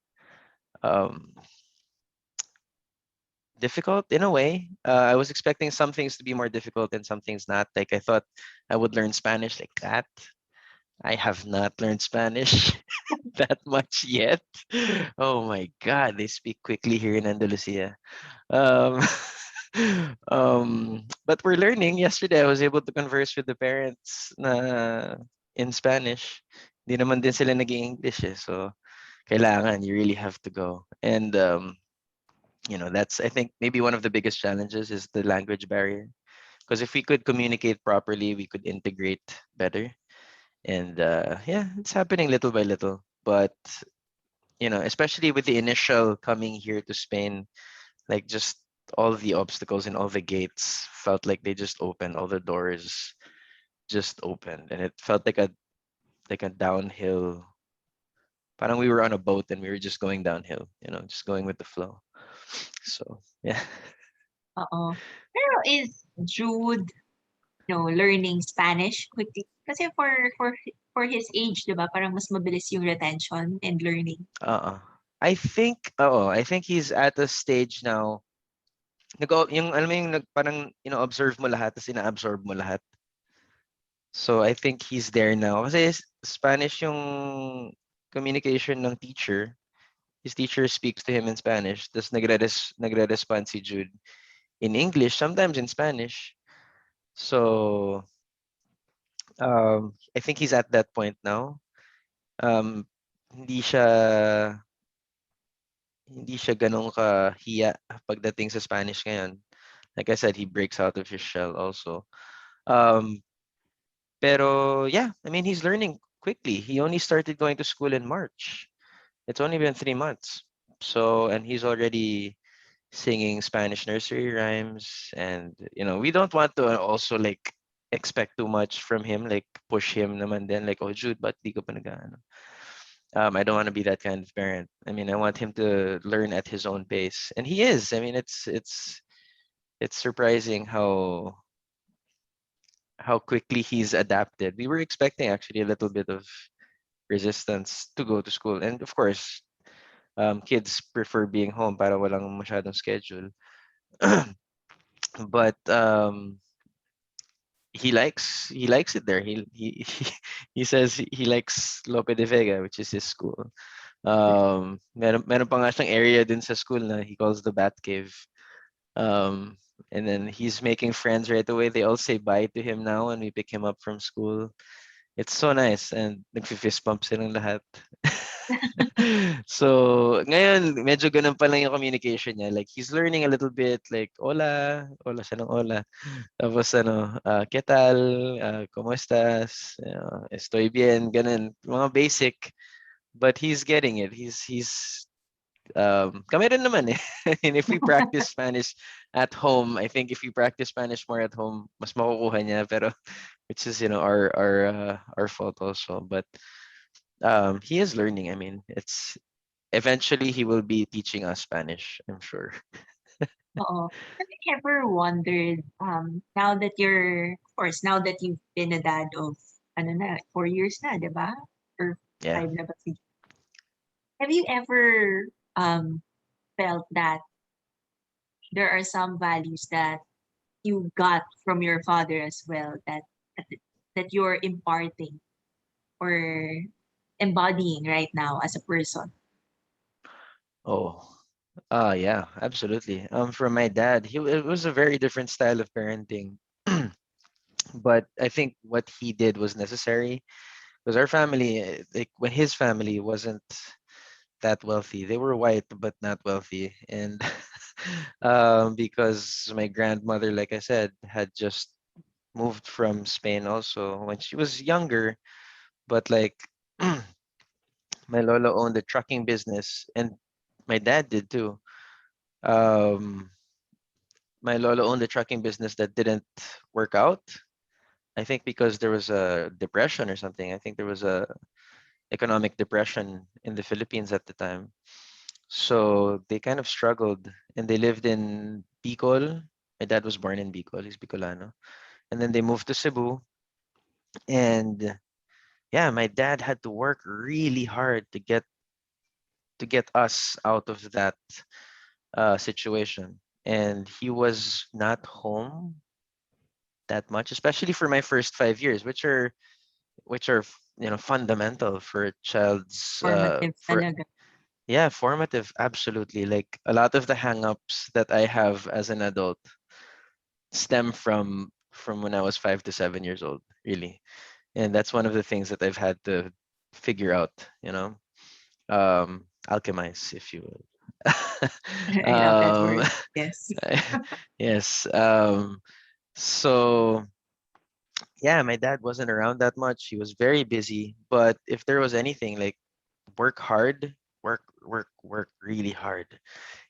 um, difficult in a way. I was expecting some things to be more difficult and some things not. Like I thought I would learn Spanish like that. I have not learned Spanish that much yet. Oh my God, they speak quickly here in Andalusia. Um, but we're learning. Yesterday, I was able to converse with the parents na in Spanish. Di naman din sila nag-English eh. So, kailangan, you really have to go. And That's, I think, maybe one of the biggest challenges is the language barrier. Because if we could communicate properly, we could integrate better. And yeah, it's happening little by little. But especially with the initial coming here to Spain, like just all the obstacles and all the gates felt like they just opened, all the doors just opened, and it felt like a downhill. Parang we were on a boat and we were just going downhill, just going with the flow. So yeah. Oo. Pero is Jude, learning Spanish quickly? Kasi for his age, 'di ba, parang mas mabilis yung retention and learning. Uh, I think he's at a stage now. Yung alam mo yung parang observe mo lahat tapos ina-absorb mo lahat. So I think he's there now. Kasi Spanish yung communication ng teacher. His teacher speaks to him in Spanish. Tapos nagre-respond si Jude in English, sometimes in Spanish. So I think he's at that point now. Um, hindi siya hindi siya ganun kahiya pagdating sa Spanish ngayon. Like I said, he breaks out of his shell also. Um, pero yeah, I mean, he's learning quickly. He only started going to school in March. It's only been 3 months. So, and he's already singing Spanish nursery rhymes. And, we don't want to also like expect too much from him, like push him naman din, like, oh, Jude, but di ko pa nag-ano. I don't want to be that kind of parent. I mean, I want him to learn at his own pace, and he is. I mean, it's surprising how quickly he's adapted. We were expecting actually a little bit of resistance to go to school, and of course, kids prefer being home para walang masyadong schedule. But he likes it there. He says he likes Lope de Vega, which is his school. Meron pa nga siyang area din sa school na he calls the Bat Cave. Um, and then he's making friends right away. They all say bye to him now when we pick him up from school. It's so nice, and nagfi-fist bump silang lahat. So, ngayon, medyo ganun pa lang yung communication niya. Like, he's learning a little bit, like, hola, hola siya ng hola. Tapos, ¿qué tal? ¿Cómo estás? Estoy bien, ganun. Mga basic, but he's getting it. Kami rin naman eh. And if we practice Spanish at home, I think if we practice Spanish more at home, mas makukuha niya. Pero, which is, our fault also. But he is learning. I mean, it's eventually he will be teaching us Spanish, I'm sure. Oo. Have you ever wondered, now that of course, now that you've been a dad of, 4 years na, di ba? Or Yeah. 5 na ba si Have you ever felt that there are some values that you got from your father as well that, that you're imparting or embodying right now as a person? Oh. Yeah, absolutely. From my dad, it was a very different style of parenting. But I think what he did was necessary because our family, like when his family wasn't that wealthy, they were white but not wealthy, and because my grandmother, like I said, had just moved from Spain also when she was younger, but like my lolo owned a trucking business, and my dad did too. Um, my lolo owned a trucking business that didn't work out. I think because there was a depression or something. I think there was a economic depression in the Philippines at the time. So they kind of struggled, and they lived in Bicol. My dad was born in Bicol, he's Bicolano. And then they moved to Cebu. And yeah, my dad had to work really hard to get us out of that situation. And he was not home that much, especially for my first 5 years, which are fundamental for a child's Formative for talaga. yeah, formative, absolutely. Like a lot of the hang-ups that I have as an adult stem from when I was 5 to 7 years old, really. And that's one of the things that I've had to figure out, alchemize, if you will. I love that um, word. Yes. yes. So yeah, my dad wasn't around that much. He was very busy. But if there was anything, like work hard, work really hard,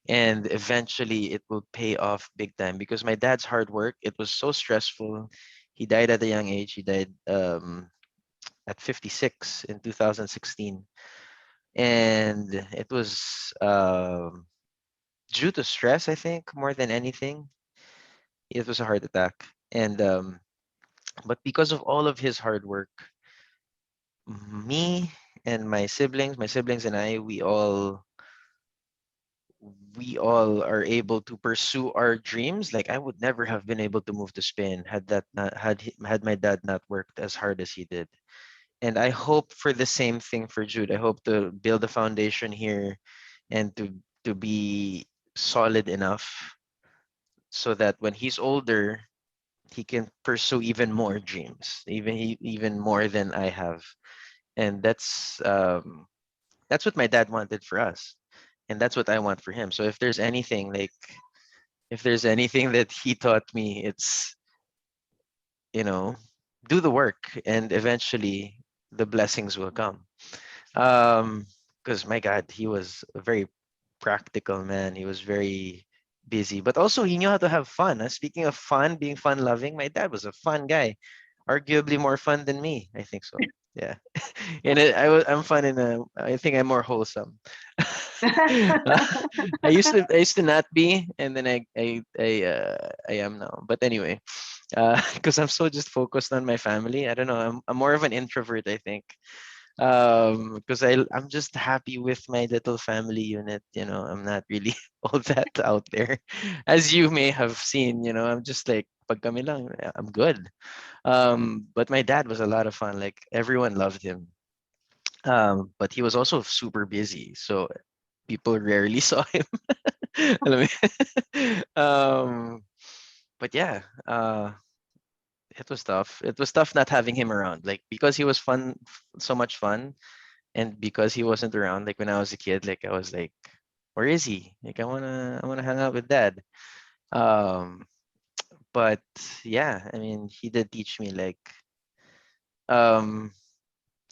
and eventually it will pay off big time. Because my dad's hard work, it was so stressful. He died at a young age. He died at 56 in 2016, and it was due to stress, I think, more than anything. It was a heart attack, and but because of all of his hard work, me and my siblings and I, we all are able to pursue our dreams. Like I would never have been able to move to Spain had that not had my dad not worked as hard as he did. And I hope for the same thing for Jude. I hope to build a foundation here and to be solid enough so that when he's older, he can pursue even more dreams, even more than I have. And that's what my dad wanted for us, and that's what I want for him. So if there's anything that he taught me, it's, you know, do the work and eventually the blessings will come. Um, because my God, he was a very practical man. He was very busy, but also he knew how to have fun. Speaking of fun, being fun loving, my dad was a fun guy, arguably more fun than me. I think so. Yeah, and I'm fun in a. I think I'm more wholesome. I used to not be, and then I am now. But anyway, because I'm so just focused on my family. I don't know. I'm more of an introvert, I think. Because I'm just happy with my little family unit. I'm not really all that out there, as you may have seen. I'm just like pag kami lang, I'm good. But my dad was a lot of fun. Like everyone loved him. But he was also super busy, so people rarely saw him. Alam mo yun? But yeah, it was tough. It was tough not having him around. Like because he was so much fun, and because he wasn't around. Like when I was a kid, like I was like, where is he? Like I wanna hang out with dad. Um, but yeah, I mean, he did teach me like um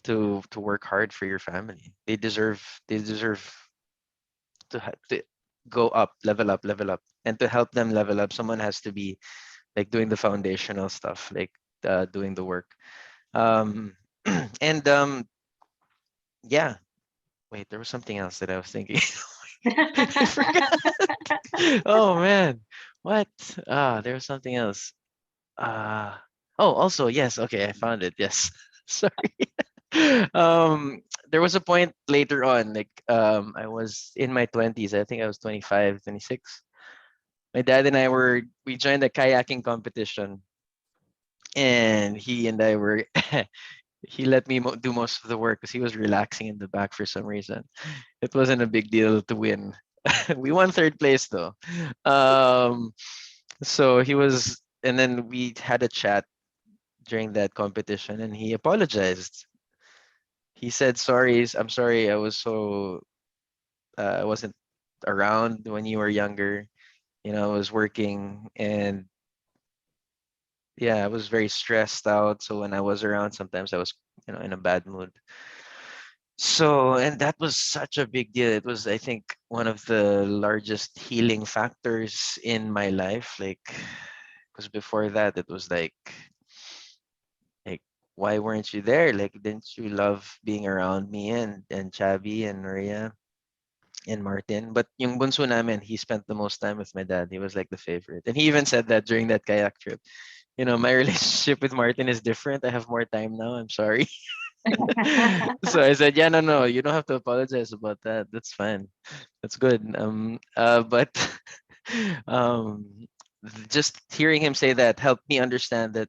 to work hard for your family. They deserve to go up, level up, and to help them level up, someone has to be like doing the foundational stuff, like doing the work. Um, and yeah. Wait, there was something else that I was thinking. I forgot. Oh man, what? There was something else. Uh oh, also yes. Okay, I found it. Yes, sorry. um, there was a point later on, like I was in my 20s. I think I was 25, 26. My dad and we joined a kayaking competition, and he and I were he let me do most of the work because he was relaxing in the back for some reason. It wasn't a big deal to win. We won third place though. Um, so he was, and then we had a chat during that competition, and he apologized. He said, "Sorry, I'm sorry. I wasn't around when you were younger. I was working, and yeah, I was very stressed out. So when I was around, sometimes I was, in a bad mood." So, and that was such a big deal. It was, I think, one of the largest healing factors in my life. Like, because before that, it was like, why weren't you there? Like, didn't you love being around me and Chabi and Maria and Martin? But yung bunso namin, he spent the most time with my dad. He was like the favorite. And he even said that during that kayak trip. My relationship with Martin is different. I have more time now. I'm sorry. So I said, yeah, no, no, you don't have to apologize about that. That's fine. That's good. But um, just hearing him say that helped me understand that,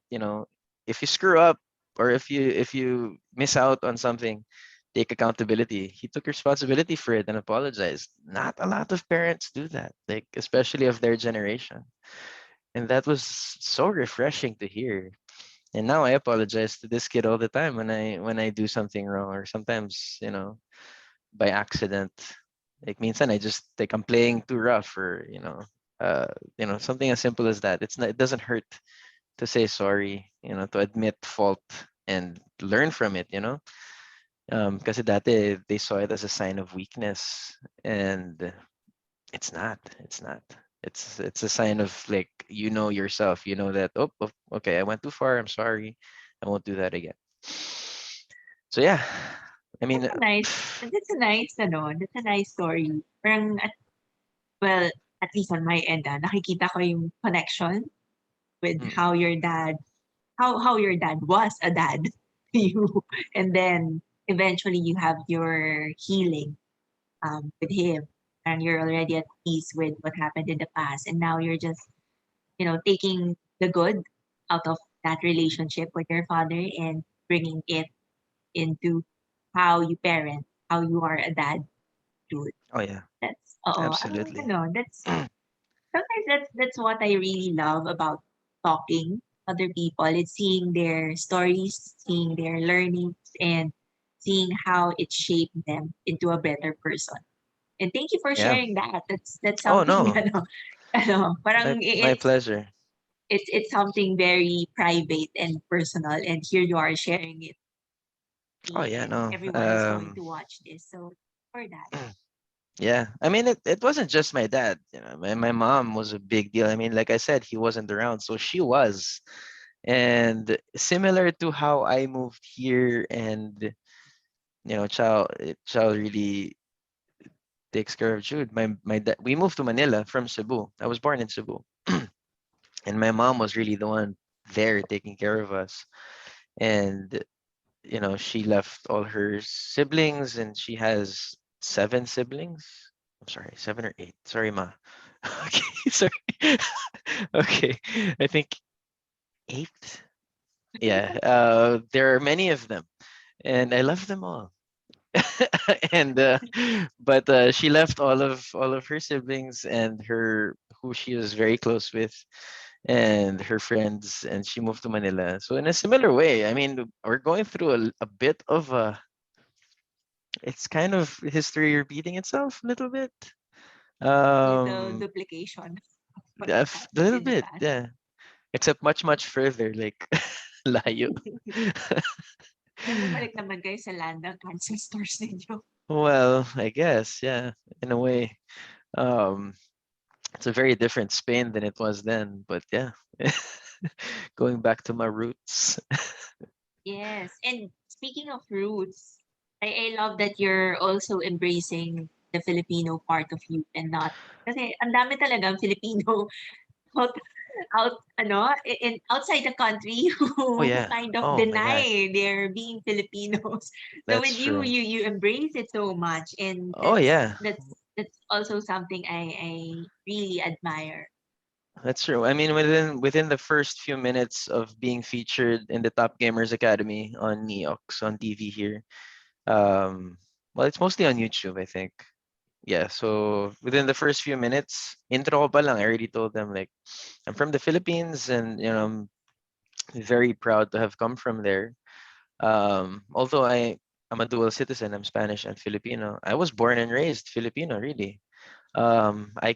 if you screw up or if you miss out on something, take accountability. He took responsibility for it and apologized. Not a lot of parents do that, like especially of their generation. And that was so refreshing to hear. And now I apologize to this kid all the time when I do something wrong, or sometimes, by accident. Like minsan I just like I'm playing too rough, or uh something as simple as that. It doesn't hurt to say sorry, to admit fault and learn from it, kasi dati they saw it as a sign of weakness, and it's not. It's a sign of, like, yourself, that, oh, okay, I went too far, I'm sorry, I won't do that again. So yeah, I That's mean, a nice, that's a nice, that's a nice story. Parang, well, at least on my end, nakikita ko yung connection with mm, how your dad was a dad to you, and then eventually you have your healing with him, and you're already at peace with what happened in the past, and now you're just taking the good out of that relationship with your father and bringing it into how you parent, how you are a dad, Jude. oh yeah, That's absolutely. that's sometimes that's what I really love about talking to other people. It's seeing their stories, seeing their learnings, and seeing how it shaped them into a better person. And thank you for Yeah. sharing that. That's Oh something no, parang my pleasure. it's something very private and personal, and here you are sharing it with Oh me, yeah, and no. everyone is going to watch this. So for that, Yeah, I mean, it wasn't just my dad. My mom was a big deal. I mean, like I said, he wasn't around, so she was. And similar to how I moved here, and Chao really takes care of Jude. My dad, we moved to Manila from Cebu. I was born in Cebu, and my mom was really the one there taking care of us. And she left all her siblings, and she has 7 siblings. I'm sorry, 7 or 8. Sorry, ma. Okay, sorry. Okay, I think 8. Yeah, there are many of them, and I love them all. And but she left all of her siblings and her who she was very close with, and her friends, and she moved to Manila. So in a similar way, I mean, we're going through a bit of a, it's kind of history repeating itself a little bit. little Um, duplication of what a happened little in the bit, past. yeah. Except much, much further, like layo. Pero bumalik naman kayo sa land ng ancestors ninyo. Well, I guess, yeah, in a way. Um, it's a very different Spain than it was then, but yeah. Going back to my roots. Yes. And speaking of roots, I love that you're also embracing the Filipino part of you and not kasi ang dami talagang Filipino out, outside the country Oh who yeah. kind of Oh my God. deny their being Filipinos. So That's with you, true. you embrace it so much, and Oh yeah. that's also something I really admire. That's true. I mean, within the first few minutes of being featured in the Top Gamers Academy on Neox on TV here, well, it's mostly on YouTube, I think. Yeah, so within the first few minutes, intro ko pa lang, I already told them, like, I'm from the Philippines, and I'm very proud to have come from there. Although I'm a dual citizen, I'm Spanish and Filipino. I was born and raised Filipino, really. I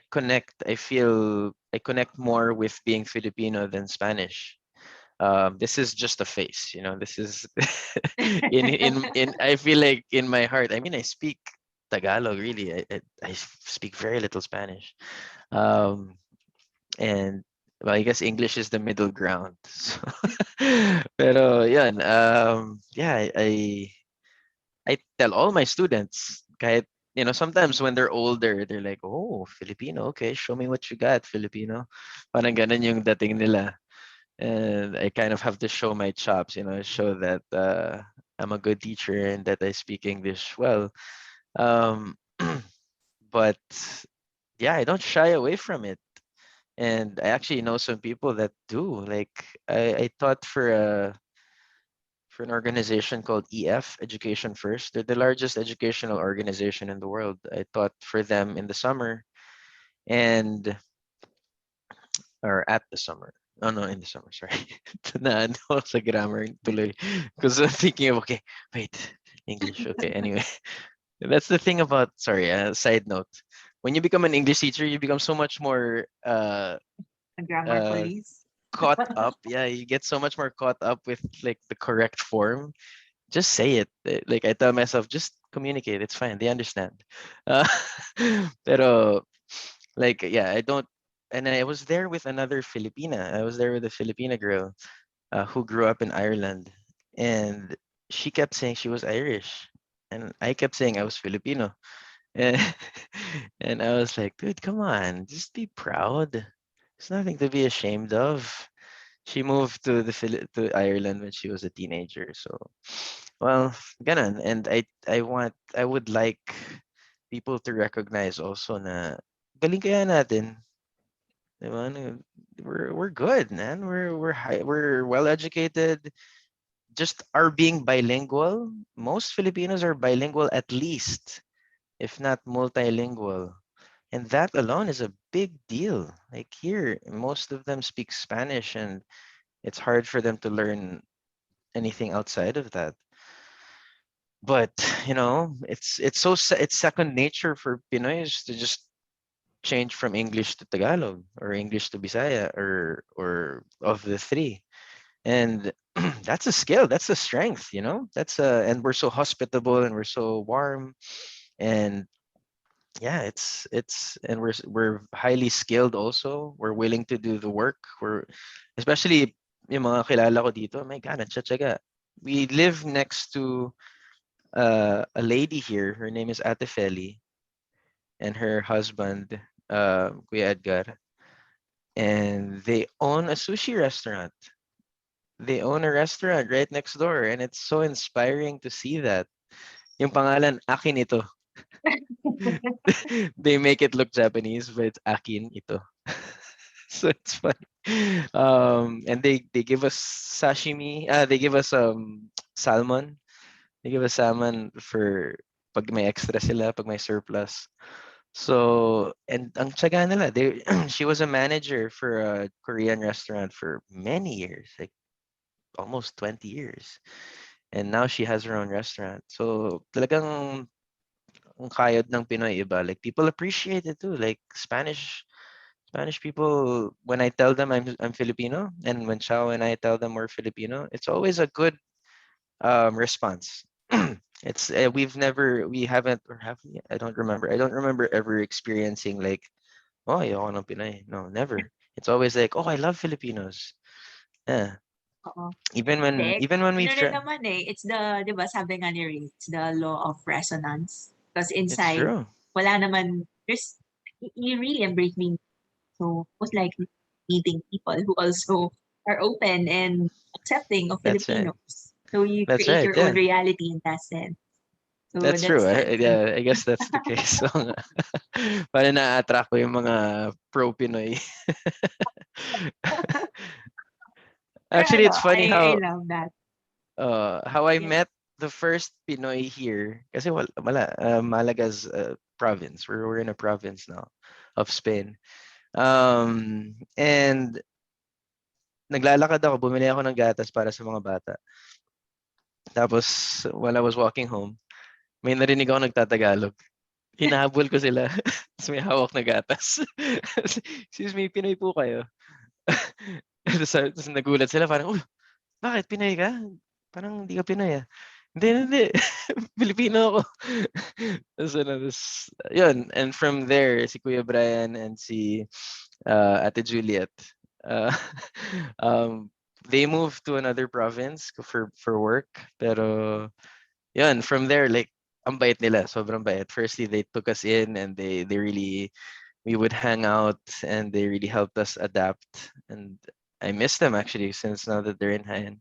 feel I connect more with being Filipino than Spanish. This is just a face, this is in I feel like in my heart, I mean, I speak Tagalog, really. I speak very little Spanish. um and well, I guess English is the middle ground. So, pero yun, yeah, I tell all my students, kahit, sometimes when they're older, they're like, oh, Filipino, okay, show me what you got, Filipino. Parang ganun yung dating nila. And I kind of have to show my chops, show that I'm a good teacher and that I speak English well. Um, but yeah, I don't shy away from it. And I actually know some people that do. Like, I taught for an organization called EF, Education First. They're the largest educational organization in the world. I taught for them in the summer, and or at the summer. Oh no, in the summer, sorry. Na ano sa grammar tuloy. Because I'm thinking of, okay, wait, English. Okay, anyway. That's the thing about, sorry, side note. When you become an English teacher, you become so much more A grammar uh police. caught up. Yeah, you get so much more caught up with like the correct form. Just say it. Like I tell myself, just communicate. It's fine. They understand. Uh, pero like yeah, I don't. And I was there with another Filipina. I was there with a Filipina girl who grew up in Ireland, and she kept saying she was Irish, and I kept saying I was Filipino. And, and I was like, dude, come on, just be proud. There's nothing to be ashamed of. She moved to to Ireland when she was a teenager. So, well, ganun. And I would like people to recognize also na galing kaya natin. Diba? We're good, man. We're well educated. Just our being bilingual. Most Filipinos are bilingual at least, if not multilingual. And that alone is a big deal. Like here, most of them speak Spanish, and it's hard for them to learn anything outside of that. But it's second nature for Pinoys to just change from English to Tagalog or English to Bisaya or of the three. And that's a skill, that's a strength, that's and we're so hospitable and we're so warm. And yeah, it's and we're highly skilled also. We're willing to do the work. We're especially yung mga kilala ko dito, my God, ang tiyatsaga. We live next to a lady here. Her name is Ate Feli and her husband, Kuya Edgar. And they own a sushi restaurant. They own a restaurant right next door. And it's so inspiring to see that. Yung pangalan, Akin ito. They make it look Japanese, but it's Akin ito. So it's funny. And they give us sashimi. They give us salmon. They give us salmon for pag may extra sila, pag may surplus. So, and ang tiyaga nila, she was a manager for a Korean restaurant for many years, like almost 20 years. And now she has her own restaurant. So, talagang ang kayod ng Pinoy iba. Like people appreciate it too. Like Spanish people, when I tell them I'm Filipino, and when Chao and I tell them we're Filipino, it's always a good response. It's we haven't, or have we? I don't remember. I don't remember ever experiencing like, oh, ayoko ng Pinoy. No, never. It's always like, oh, I love Filipinos. Yeah. Oo. Even when Hindi, even when ano we've rin tried, naman eh, it's the, di ba sabi nga ni Ray, it's the law of resonance. Because it's inside, true. wala naman, you really embrace being, so most likely meeting people who also are open and accepting of That's right. Filipinos. So you That's create right. your own Yeah. reality in that sense. So That's true. that's good. Yeah, I guess that's the case. So, para na-attract ko yung mga pro-Pinoy. Pero Actually, ano, it's funny I love that. how I Yeah. met the first Pinoy here. Kasi Malaga's province. We're in a province now of Spain. And naglalakad ako, bumili ako ng gatas para sa mga bata. Tapos, while I was walking home, may narinig ako nagtatagalog. Hinahabol ko sila. Tapos may hawak na gatas. Excuse me, Pinoy po kayo. Tapos nagulat sila, parang, uy, bakit Pinoy ka? Parang hindi ka Pinoy ah. Hindi, hindi. Pilipino ako. Yun. And from there, si Kuya Brian and si Ate Juliet, uh, um, they moved to another province for work. Pero, yun, from there, like, ang bait nila. Sobrang bait. Firstly, they took us in and they really, we would hang out and they really helped us adapt. And I miss them actually since now that they're in Hayan.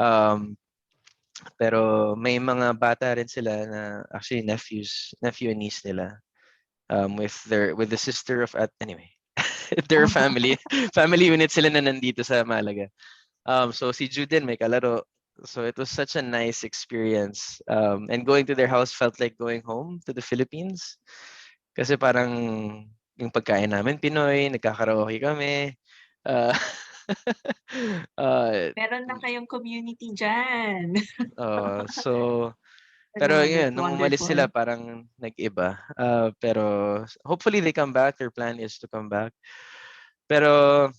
Um, pero may mga bata rin sila na actually nephew and niece nila with the sister of at anyway. Their family unit sila na nandito sa Malaga. So si Jude din may kalaro. So it was such a nice experience. And going to their house felt like going home to the Philippines. Kasi parang yung pagkain namin Pinoy, nagkakaraoke kami. Uh, uh, Meron na kayong community dyan. so Pero Oh, yun, that's nung umalis sila, wonderful. parang nag-iba. Pero hopefully they come back. Their plan is to come back. Pero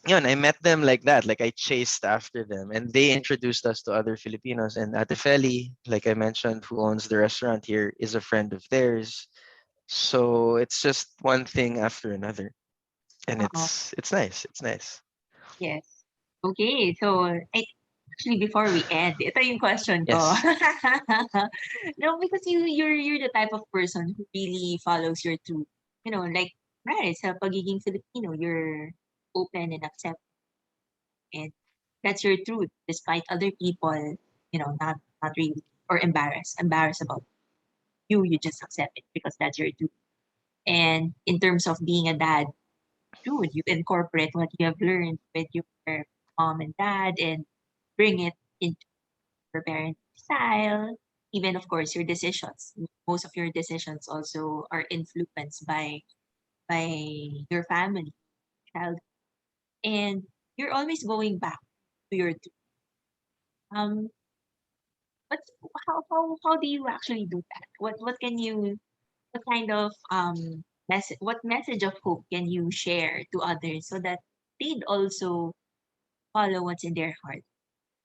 yun, I met them like that. Like I chased after them, and they introduced us to other Filipinos. And Ate Feli, like I mentioned, who owns the restaurant here, is a friend of theirs. So it's just one thing after another, and Oo. it's nice. It's nice. Yes. Okay, so actually before we end, ito yung question ko. Yes. No, because you're the type of person who really follows your truth. You know, like right, sa pagiging Filipino, you're open and accept, and that's your truth, despite other people, not really or embarrassed about you. You just accept it because that's your truth. And in terms of being a dad, dude, you incorporate what you have learned with your mom and dad and bring it into your parenting style. Even, of course, your decisions. Most of your decisions also are influenced by your family, child, and you're always going back to your um. But how do you actually do that? What can you what kind of what message of hope can you share to others so that they'd also follow what's in their heart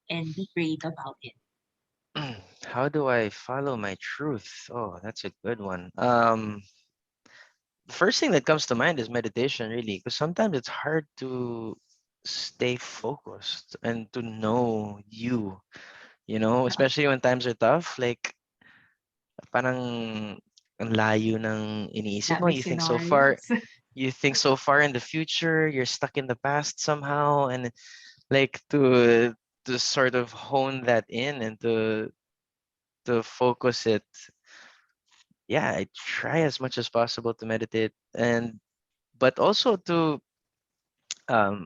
and be brave about it? How do I follow my truth? Oh, that's a good one. The first thing that comes to mind is meditation, really, because sometimes it's hard to stay focused and to know especially when times are tough. Like, parang ang layo ng iniisip mo. Daming scenarios. You think so far in the future, you're stuck in the past somehow, and like to sort of hone that in and to focus it. Yeah, I try as much as possible to meditate, and but also to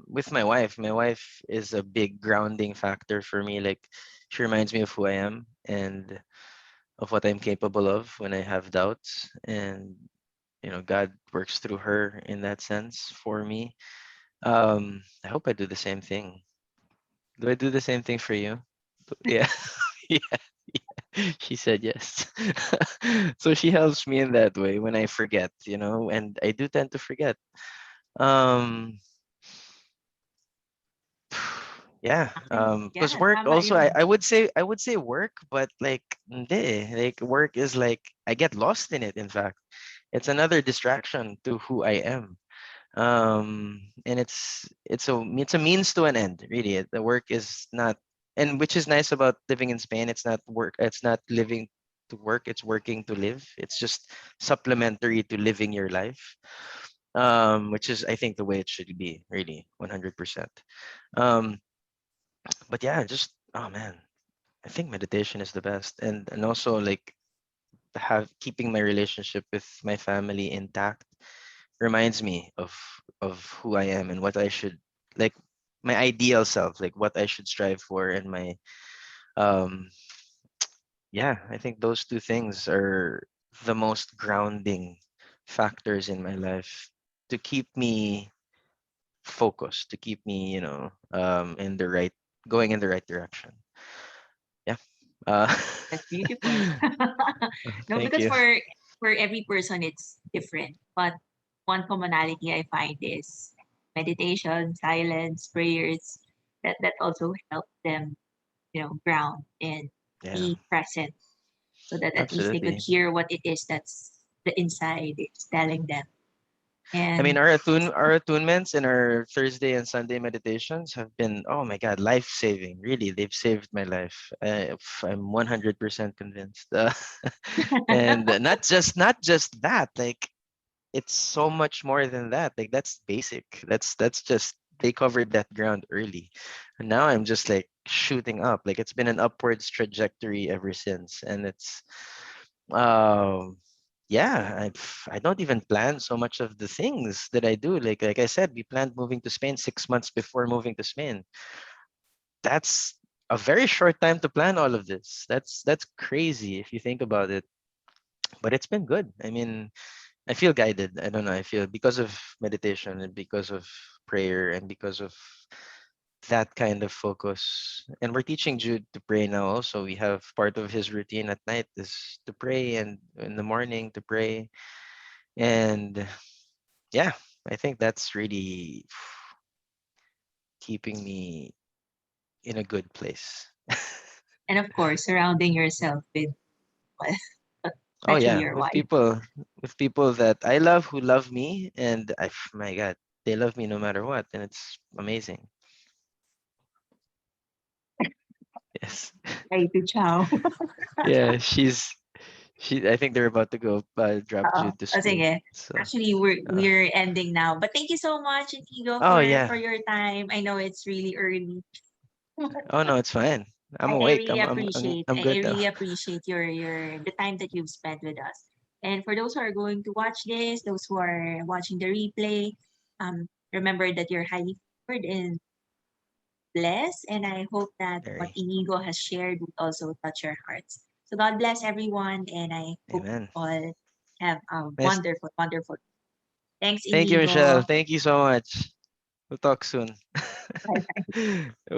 with my wife. My wife is a big grounding factor for me. Like, she reminds me of who I am and of what I'm capable of when I have doubts, and God works through her in that sense for me. I hope I do the same thing. Do I do the same thing for you? Yeah. Yeah. She said yes. So she helps me in that way when I forget, and I do tend to forget. Um, yeah. Because Yeah, work tama also, yun. I would say work, but like hindi. Like work is like I get lost in it. In fact, it's another distraction to who I am. And it's a means to an end, really. The work is not, and which is nice about living in Spain, it's not work, it's not living to work, it's working to live. It's just supplementary to living your life, which is, I think, the way it should be, really, 100%. um but yeah, just, oh man, I think meditation is the best, and also like have keeping my relationship with my family intact reminds me of who I am and what I should, like, my ideal self, like what I should strive for, and my um yeah, I think those two things are the most grounding factors in my life to keep me focused, to keep me, in the right going in the right direction. Yeah. uh That's beautiful. No, Thank because you. for every person it's different. But one commonality I find is meditation, silence, prayers. That also help them, ground and Yeah, be present so that at least they could absolutely. hear what it is that's the inside is telling them. I mean, And our attunements and our Thursday and Sunday meditations have been, oh my God, life saving. Really, they've saved my life. I'm 100% convinced. And not just that. Like, it's so much more than that. Like, that's basic. That's just, they covered that ground early, and now I'm just like shooting up. Like, it's been an upwards trajectory ever since, and it's um yeah, I don't even plan so much of the things that I do. Like I said, we planned moving to Spain 6 months before moving to Spain. That's a very short time to plan all of this. That's crazy if you think about it. But it's been good. I mean, I feel guided. I don't know. I feel, because of meditation and because of prayer and because of that kind of focus. And we're teaching Jude to pray now also. We have part of his routine at night is to pray, and in the morning to pray. And yeah, I think that's really keeping me in a good place. And of course, surrounding yourself with, well, Oh especially yeah, your wife. with people that I love who love me, and my God, they love me no matter what, and it's amazing. Yes. Right to Chao. Yeah, I think they're about to go drop Oo. Jude to O school. sige. So Actually, uh, we're ending now. But thank you so much, Iñigo, oh for yeah. your time. I know it's really early. Oh no, it's fine. I'm I awake. really appreciate I'm I good now. really appreciate your the time that you've spent with us. And for those who are going to watch this, those who are watching the replay, remember that you're highly favored and blessed. And I hope that what Very. Inigo has shared would also touch your hearts. So God bless everyone, and I hope you Amen. all have a Nice. wonderful, wonderful. Thanks, Thank you, Michelle. Inigo. Thank you so much. We'll talk soon. Bye. Bye